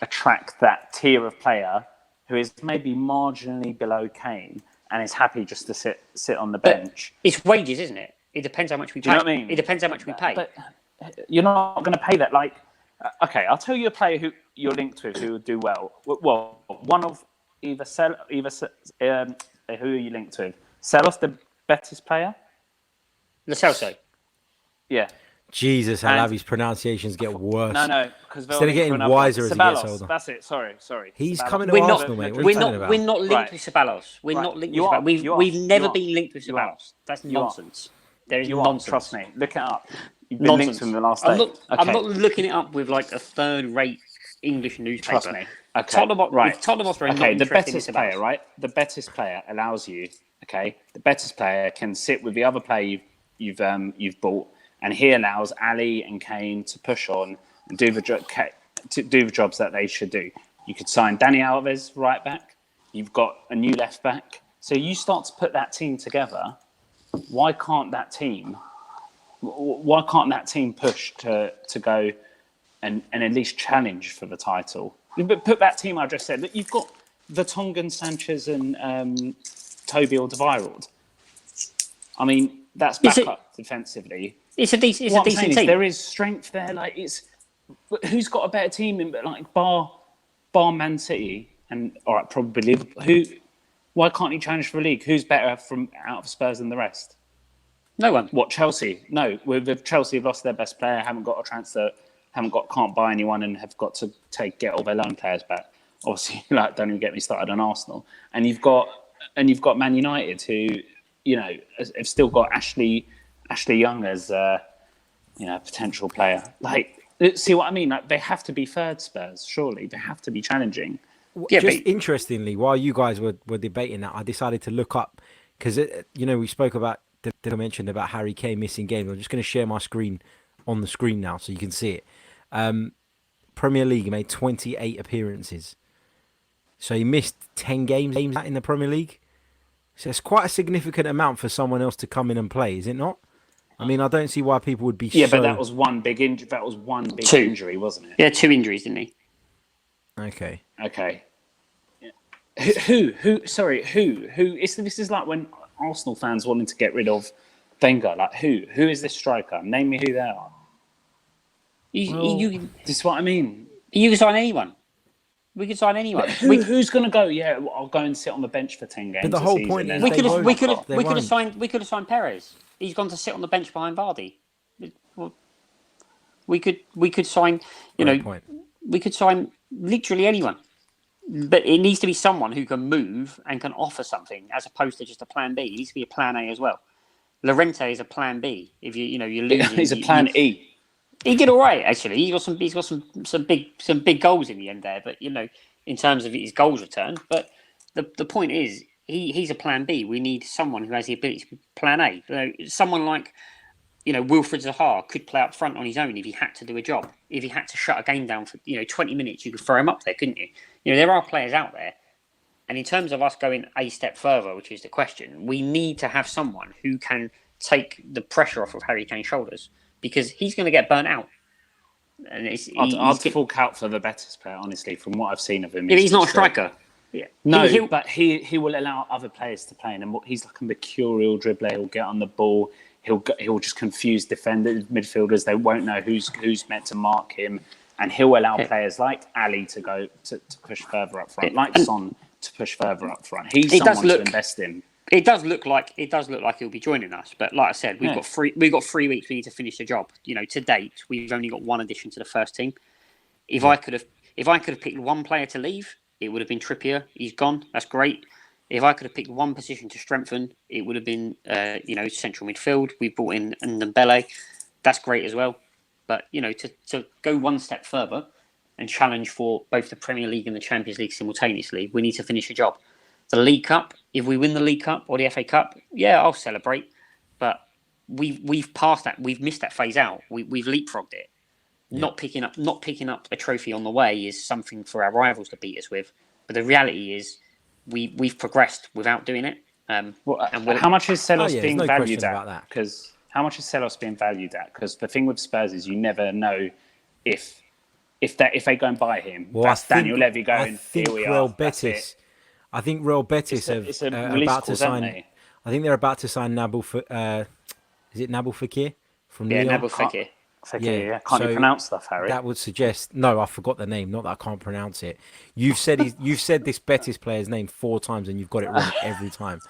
Speaker 2: attract that tier of player who is maybe marginally below Kane and is happy just to sit on the bench.
Speaker 3: It's wages, isn't it? It depends how much we pay.
Speaker 2: Do you know what I mean?
Speaker 3: It depends how much we pay.
Speaker 2: But you're not going to pay that. Like, okay, I'll tell you a player who you're linked with who will do well. Well, one of who are you linked with? Celos, the Betis player?
Speaker 3: Lo Celso.
Speaker 2: Yeah.
Speaker 1: Jesus, Alavi's pronunciations get worse.
Speaker 2: No, because
Speaker 1: Instead of getting wiser as he gets older.
Speaker 2: That's it. Sorry.
Speaker 1: He's
Speaker 2: Ceballos.
Speaker 1: coming to
Speaker 3: We're
Speaker 1: Arsenal,
Speaker 3: not.
Speaker 1: mate. What are
Speaker 3: We're
Speaker 1: you talking
Speaker 3: not.
Speaker 1: about?
Speaker 3: We're not linked
Speaker 2: Right.
Speaker 3: with Ceballos. We're
Speaker 2: Right.
Speaker 3: not linked
Speaker 2: You
Speaker 3: with
Speaker 2: are.
Speaker 3: Ceballos.
Speaker 2: You are.
Speaker 3: We've never
Speaker 2: You are.
Speaker 3: been linked with
Speaker 2: You are.
Speaker 3: Ceballos. That's
Speaker 2: You are.
Speaker 3: nonsense. There is
Speaker 2: You are.
Speaker 3: nonsense.
Speaker 2: Trust me. Look it up. You've been linked
Speaker 3: Nonsense.
Speaker 2: to him the last day.
Speaker 3: I'm not looking it up with like a third-rate English newspaper.
Speaker 2: Trust me. Okay.
Speaker 3: Tottenham,
Speaker 2: right.
Speaker 3: Tottenham Hotspur are not
Speaker 2: Okay. The
Speaker 3: interested
Speaker 2: Betis
Speaker 3: in
Speaker 2: player,
Speaker 3: Ceballos.
Speaker 2: right? The Betis player allows you. Okay. The Betis player can sit with the other player you've bought, and he allows Ali and Kane to push on and do the jobs that they should do. You could sign Dani Alves right back. You've got a new left back. So you start to put that team together. Why can't that team push to go and at least challenge for the title? But put that team I just said. Look, you've got Vertonghen, Sanchez, and Toby Alderweireld. I mean, that's backup defensively.
Speaker 3: It's a decent team.
Speaker 2: There is strength there. Like who's got a better team in like bar Man City and all right, probably Liverpool. Why can't he challenge for a league? Who's better from out of Spurs than the rest?
Speaker 3: No one.
Speaker 2: What, Chelsea? No, with Chelsea have lost their best player, haven't got a transfer, can't buy anyone, and have got to get all their loan players back. Obviously, like don't even get me started on Arsenal. And you've got Man United who, you know, have still got Ashley Young as potential player. Like, see what I mean? Like they have to be third Spurs. Surely they have to be challenging.
Speaker 3: Yeah,
Speaker 1: Just interestingly, while you guys were debating that, I decided to look up because we spoke about the mentioned about Harry Kane missing games. I'm just going to share my screen on the screen now so you can see it. Premier League, he made 28 appearances, so he missed 10 games in the Premier League. So it's quite a significant amount for someone else to come in and play, is it not? I mean, I don't see why people would be.
Speaker 2: Yeah, but that was one big injury. That was one big injury, wasn't it?
Speaker 3: Yeah, 2 injuries, didn't he?
Speaker 1: Okay.
Speaker 2: Who? Sorry, who? This is like when Arsenal fans wanted to get rid of Wenger. Like who? Who is this striker? Name me who they are. This is what I mean.
Speaker 3: You can sign anyone. We could sign anyone.
Speaker 2: Who's going to go? Yeah, I'll go and sit on the bench for 10 games.
Speaker 1: But the whole point is
Speaker 3: we could have
Speaker 1: won't.
Speaker 3: signed Perez. He's gone to sit on the bench behind Vardy. We could sign. We could sign literally anyone. But it needs to be someone who can move and can offer something, as opposed to just a plan B. It needs to be a plan A as well. Llorente is a plan B. If you're losing,
Speaker 2: he's a plan E.
Speaker 3: He did all right actually. He's got some big goals in the end there. But in terms of his goals return. But the point is, he's a plan B. We need someone who has the ability to be plan A. Someone like Wilfried Zaha could play up front on his own if he had to do a job. If he had to shut a game down for 20 minutes, you could throw him up there, couldn't you? There are players out there And in terms of us going a step further, which is the question, we need to have someone who can take the pressure off of Harry Kane's shoulders, because he's going to get burnt out. And
Speaker 2: I'd fork out for the Betis player, honestly, from what I've seen of him.
Speaker 3: He's not a striker. Yeah.
Speaker 2: No, but he will allow other players to play in, and he's like a mercurial dribbler. He'll get on the ball. He'll just confuse defenders, midfielders. They won't know who's meant to mark him, and he'll allow players like Ali to go to push further up front, like Son to push further up front. He's someone to invest in.
Speaker 3: It does look like he'll be joining us, but like I said, we've got 3 weeks. We need to finish the job. You know, to date, we've only got 1 addition to the first team. If I could have picked one player to leave, it would have been Trippier. He's gone. That's great. If I could have picked one position to strengthen, it would have been central midfield. We brought in Ndombele. That's great as well. But to go one step further and challenge for both the Premier League and the Champions League simultaneously, we need to finish the job. The League Cup, if we win the League Cup or the FA Cup, yeah, I'll celebrate. But we've passed that. We've missed that phase out. We've leapfrogged it. Yeah. Not picking up a trophy on the way is something for our rivals to beat us with. But the reality is, we've progressed without doing it.
Speaker 2: How much is Celos being valued at? Because how much is Celos being valued at? Because the thing with Spurs is you never know if they go and buy him. Well, that's Daniel Levy going. Here we are. Betis.
Speaker 1: I think Real Betis are about to sign. I think they're about to sign Nabil. Is it Nabil Fekir from Lyon?
Speaker 3: Nabil Fekir.
Speaker 2: Yeah. Can't you pronounce stuff, Harry?
Speaker 1: That would suggest. No, I forgot the name. Not that I can't pronounce it. You've said this Betis player's name 4 times and you've got it wrong every time.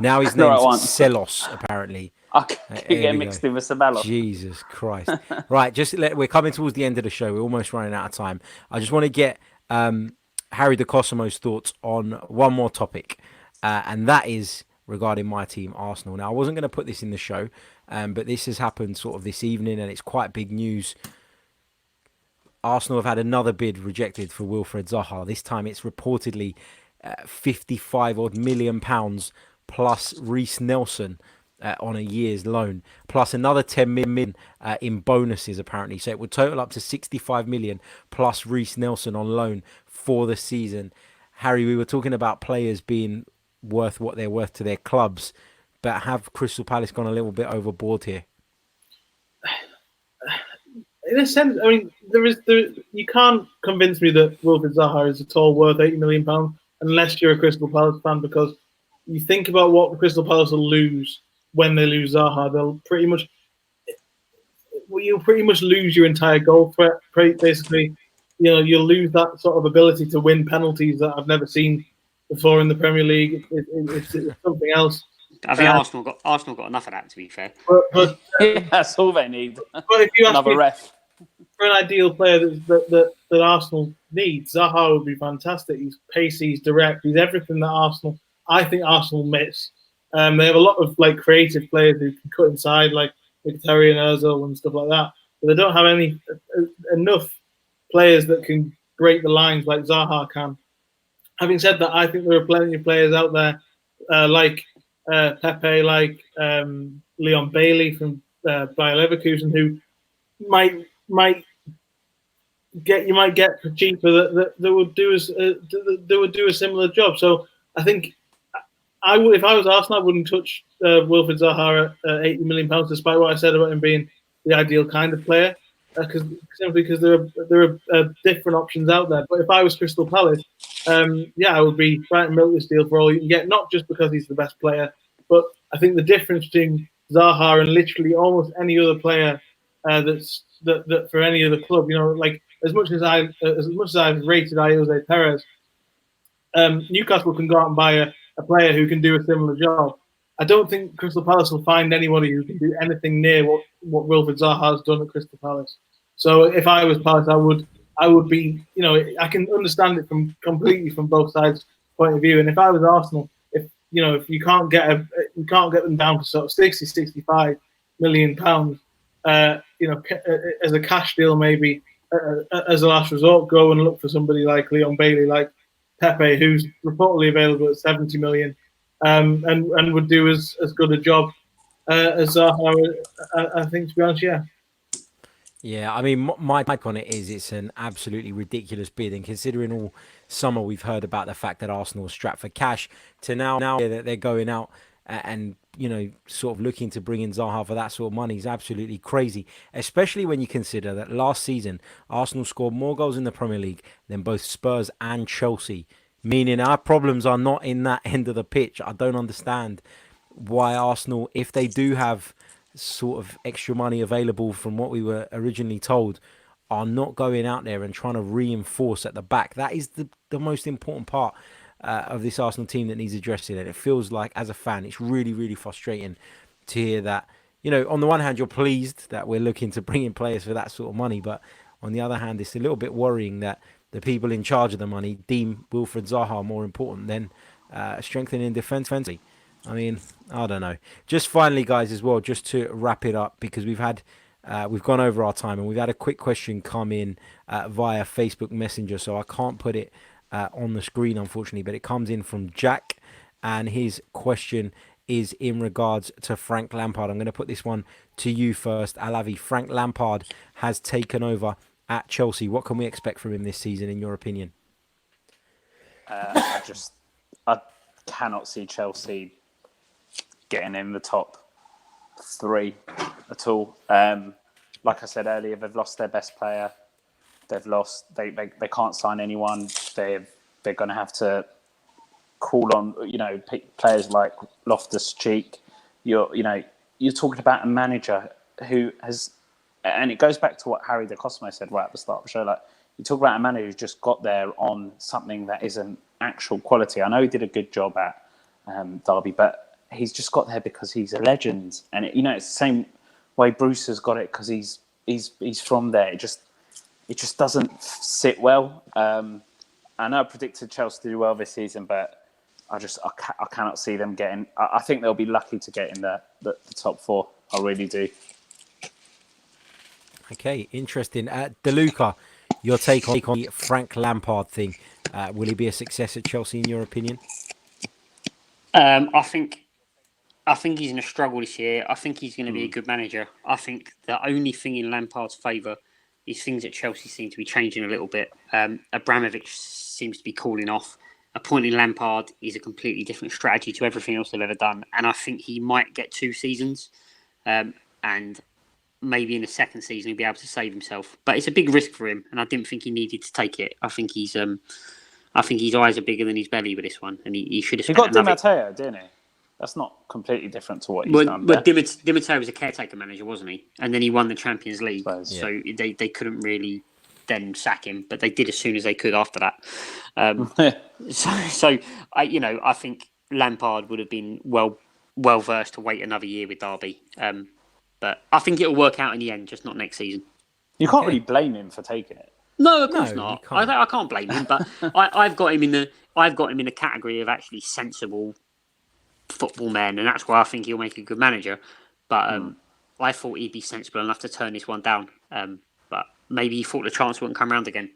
Speaker 1: Now his name's Celos, apparently.
Speaker 2: I keep getting mixed in with Ceballos.
Speaker 1: Jesus Christ! Right, we're coming towards the end of the show. We're almost running out of time. I just want to get Harry De Cosimo's thoughts on one more topic, and that is regarding my team, Arsenal. Now, I wasn't going to put this in the show, but this has happened sort of this evening, and it's quite big news. Arsenal have had another bid rejected for Wilfred Zaha. This time it's reportedly £55 million plus Reece Nelson on a year's loan, plus another 10 million in bonuses, apparently. So it would total up to 65 million plus Reece Nelson on loan for the season. Harry, we were talking about players being worth what they're worth to their clubs, but have Crystal Palace gone a little bit overboard here?
Speaker 4: In a sense, I mean, you can't convince me that Wilfred Zaha is at all worth £80 million unless you're a Crystal Palace fan, because you think about what the Crystal Palace will lose when they lose Zaha. You'll pretty much lose your entire goal threat. Basically, you'll lose that sort of ability to win penalties that I've never seen before in the Premier League. It's something else.
Speaker 3: I think Arsenal got enough of that, to be fair.
Speaker 2: But that's all they need.
Speaker 4: But if you ask
Speaker 2: another ref
Speaker 4: for an ideal player that Arsenal needs, Zaha would be fantastic. He's pacey, he's direct, he's everything that I think Arsenal miss. They have a lot of creative players who can cut inside, like Mkhitaryan, Ozil and stuff like that. But they don't have enough players that can break the lines like Zaha can. Having said that, I think there are plenty of players out there like Pepe, like Leon Bailey from Bayer Leverkusen, who might get for cheaper that would do a similar job. So I think if I was Arsenal, I wouldn't touch Wilfred Zaha at £80 million, despite what I said about him being the ideal kind of player, simply because there are different options out there. But if I was Crystal Palace, I would be trying to milk this deal for all you can get, not just because he's the best player, but I think the difference between Zaha and literally almost any other player that for any other club, as much as I've rated Jose Perez, Newcastle can go out and buy a player who can do a similar job. I don't think Crystal Palace will find anybody who can do anything near what Wilfred Zaha has done at Crystal Palace. So if I was Palace, I would be, I can understand it completely from both sides' point of view. And if I was Arsenal, if you can't get them down to sort of 65 million pounds, as a cash deal, maybe as a last resort, go and look for somebody like Leon Bailey, like Pepe, who's reportedly available at 70 million, and would do as good a job as Zaha. I think, to be honest, yeah.
Speaker 1: Yeah, I mean, my take on it is it's an absolutely ridiculous bid, and considering all summer we've heard about the fact that Arsenal are strapped for cash, to now that they're going out and sort of looking to bring in Zaha for that sort of money is absolutely crazy. Especially when you consider that last season Arsenal scored more goals in the Premier League than both Spurs and Chelsea, meaning our problems are not in that end of the pitch. I don't understand why Arsenal, if they do have sort of extra money available from what we were originally told, are not going out there and trying to reinforce at the back. That is the most important part of this Arsenal team that needs addressing. And it feels like, as a fan, it's really, really frustrating to hear that. On the one hand, you're pleased that we're looking to bring in players for that sort of money, but on the other hand, it's a little bit worrying that the people in charge of the money deem Wilfried Zaha more important than strengthening defence. I mean, I don't know. Just finally, guys, as well, just to wrap it up, because we've gone over our time, and we've had a quick question come in via Facebook Messenger, so I can't put it on the screen, unfortunately, but it comes in from Jack, and his question is in regards to Frank Lampard. I'm going to put this one to you first, Alavi. Frank Lampard has taken over at Chelsea. What can we expect from him this season, in your opinion?
Speaker 2: I cannot see Chelsea getting in the top 3 at all. Like I said earlier, they've lost their best player. They've lost. They can't sign anyone. They're going to have to call on players like Loftus-Cheek. You're talking about a manager who has, and it goes back to what Harry De Cosmo said right at the start of the show. Like, you talk about a manager who's just got there on something that isn't actual quality. I know he did a good job at Derby, but he's just got there because he's a legend, and it's the same way Bruce has got it because he's from there. It just doesn't sit well. I know I predicted Chelsea to do well this season, but I cannot see them getting. I think they'll be lucky to get in the top 4. I really do.
Speaker 1: Okay, interesting. DeLuca, your take on the Frank Lampard thing. Will he be a success at Chelsea, in your opinion?
Speaker 3: I think he's in a struggle this year. I think he's going to be a good manager. I think the only thing in Lampard's favour is things at Chelsea seem to be changing a little bit. Abramovich seems to be calling off. Appointing Lampard is a completely different strategy to everything else they've ever done. And I think he might get 2 seasons. And maybe in the second season he'll be able to save himself. But it's a big risk for him, and I didn't think he needed to take it. I think his eyes are bigger than his belly with this one, and he should have.
Speaker 2: He got Di Matteo, didn't he? That's not completely different to what he's done.
Speaker 3: But Di Matteo was a caretaker manager, wasn't he? And then he won the Champions League, so they couldn't really then sack him, but they did as soon as they could after that. I think Lampard would have been well versed to wait another year with Derby. But I think it'll work out in the end, just not next season.
Speaker 2: You can't really blame him for taking it.
Speaker 3: No, of course not. I can't blame him, but I've got him in the category of actually sensible football men, and that's why I think he'll make a good manager. But I thought he'd be sensible enough to turn this one down. But maybe he thought the chance wouldn't come round again.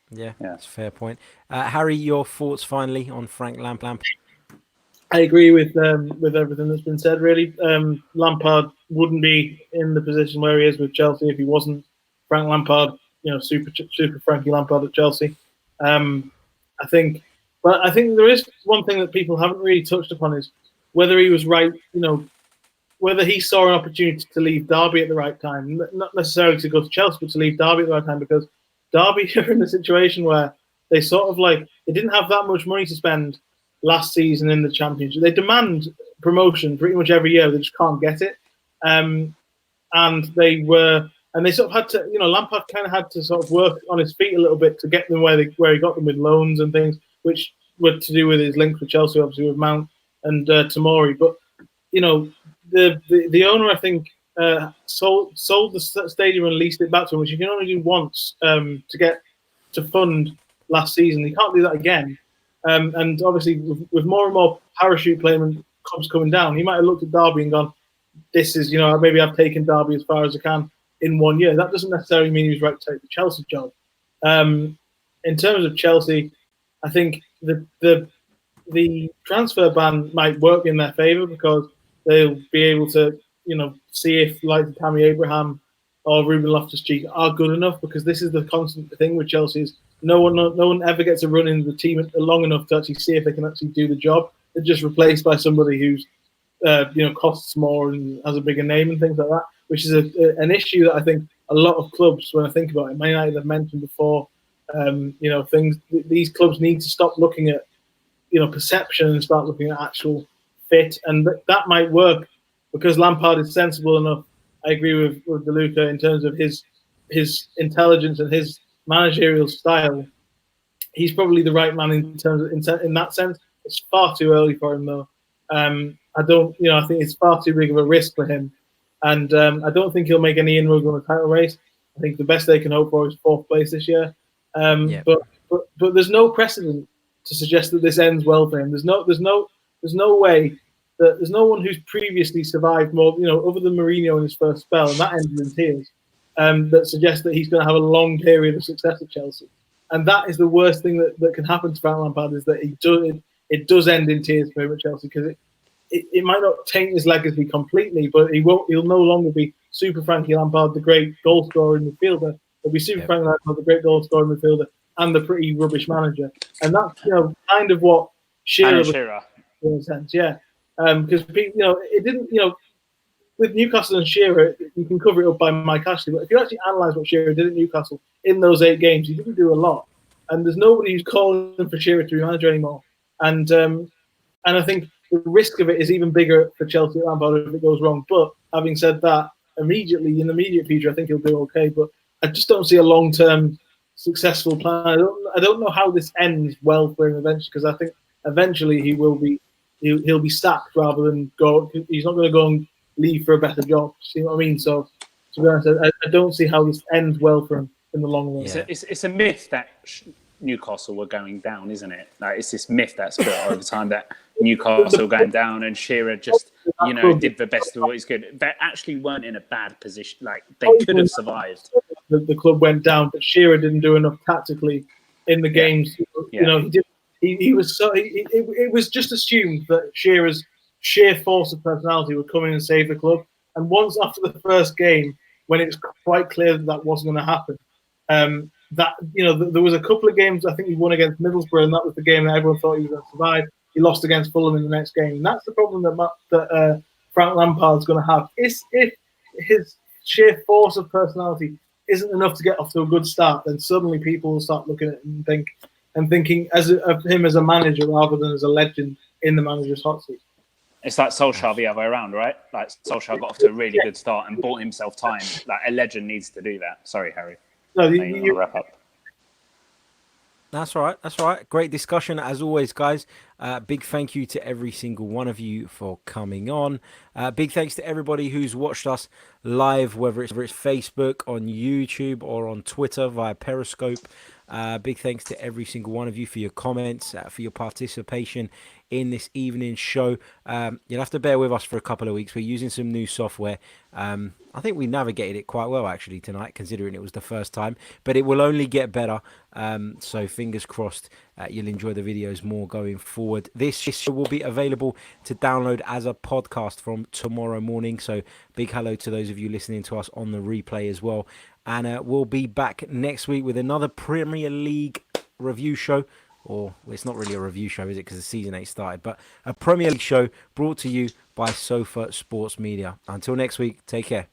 Speaker 1: Yeah, that's a fair point. Harry, your thoughts finally on Frank Lampard?
Speaker 4: I agree with everything that's been said. Really, Lampard wouldn't be in the position where he is with Chelsea if he wasn't Frank Lampard. Super Frankie Lampard at Chelsea. I think there is one thing that people haven't really touched upon is whether he was right. Whether he saw an opportunity to leave Derby at the right time, not necessarily to go to Chelsea, but to leave Derby at the right time, because Derby are in a situation where they sort of they didn't have that much money to spend last season in the Championship. They demand promotion pretty much every year. They just can't get it. And they sort of had to, Lampard kind of had to sort of work on his feet a little bit to get them where he got them with loans and things, which were to do with his links with Chelsea, obviously with Mount and Tomori. But, the owner, I think, sold the stadium and leased it back to him, which you can only do once to fund last season. You can't do that again. And obviously, with more and more parachute playing clubs coming down, he might have looked at Derby and gone, "This is, maybe I've taken Derby as far as I can in 1 year." That doesn't necessarily mean he was right to take the Chelsea job. In terms of Chelsea, I think the transfer ban might work in their favour because they'll be able to, see if, like Tammy Abraham, or Ruben Loftus-Cheek are good enough, because this is the constant thing with Chelsea is no one ever gets a run in the team long enough to actually see if they can actually do the job. They're just replaced by somebody who's costs more and has a bigger name and things like that, which is an issue that I think a lot of clubs, when I think about it, Man United have mentioned before, these clubs need to stop looking at perception and start looking at actual fit, and that might work because Lampard is sensible enough. I agree with DeLuca in terms of his intelligence and his managerial style. He's probably the right man in terms of, in that sense. It's far too early for him though. I think it's far too big of a risk for him, and I don't think he'll make any inroads on the title race. I think the best they can hope for is 4th place this year. But there's no precedent to suggest that this ends well for him. There's no way that there's no one who's previously survived more, other than Mourinho in his first spell, and that ended in tears, that suggests that he's going to have a long period of success at Chelsea. And that is the worst thing that can happen to Frank Lampard, is that it does end in tears for him at Chelsea, because it might not taint his legacy completely, but he'll no longer be Super Frankie Lampard, the great goal scorer in midfielder. He'll be Super Frankie Lampard, the great goal scorer in midfielder, and the pretty rubbish manager. And that's kind of what Shearer in a sense, yeah. Because it didn't, with Newcastle and Shearer, you can cover it up by Mike Ashley. But if you actually analyse what Shearer did at Newcastle in those 8 games, he didn't do a lot. And there's nobody who's calling for Shearer to be manager anymore. And I think the risk of it is even bigger for Chelsea at Lampard if it goes wrong. But having said that, in the immediate future, I think he'll do okay. But I just don't see a long-term successful plan. I don't know how this ends well for him eventually, because I think eventually he'll be sacked rather than go. He's not going to go and leave for a better job. See what I mean? So to be honest, I don't see how this ends well for him in the long run.
Speaker 2: Yeah. It's a myth that Newcastle were going down, isn't it? Like, it's this myth that's built over time that Newcastle going down and Shearer just did the best of what he's good. They actually weren't in a bad position. Like, they could have survived.
Speaker 4: The club went down, but Shearer didn't do enough tactically in the games.
Speaker 2: Yeah.
Speaker 4: He did. He was so. It was just assumed that Shearer's sheer force of personality would come in and save the club. And once after the first game, when it was quite clear that wasn't going to happen, there was a couple of games. I think he won against Middlesbrough, and that was the game that everyone thought he was going to survive. He lost against Fulham in the next game, and that's the problem that Frank Lampard's going to have. If his sheer force of personality isn't enough to get off to a good start, then suddenly people will start looking at it and thinking of him as a manager rather than as a legend in the manager's hot seat.
Speaker 2: It's like Solskjaer the other way around, right? Like, Solskjaer got off to a really good start and bought himself time. Like, a legend needs to do that. Sorry, Harry.
Speaker 4: No,
Speaker 2: you wrap up.
Speaker 1: That's all right. That's all right. Great discussion as always, guys. Big thank you to every single one of you for coming on. Big thanks to everybody who's watched us live, whether it's Facebook, on YouTube, or on Twitter via Periscope. Big thanks to every single one of you for your comments, for your participation in this evening's show. You'll have to bear with us for a couple of weeks. We're using some new software. I think we navigated it quite well actually tonight, considering it was the first time, but it will only get better. So fingers crossed you'll enjoy the videos more going forward. This show will be available to download as a podcast from tomorrow morning. So big hello to those of you listening to us on the replay as well. And we'll be back next week with another Premier League review show. Or well, it's not really a review show, is it? Because the season ain't started. But a Premier League show brought to you by Sofa Sports Media. Until next week, take care.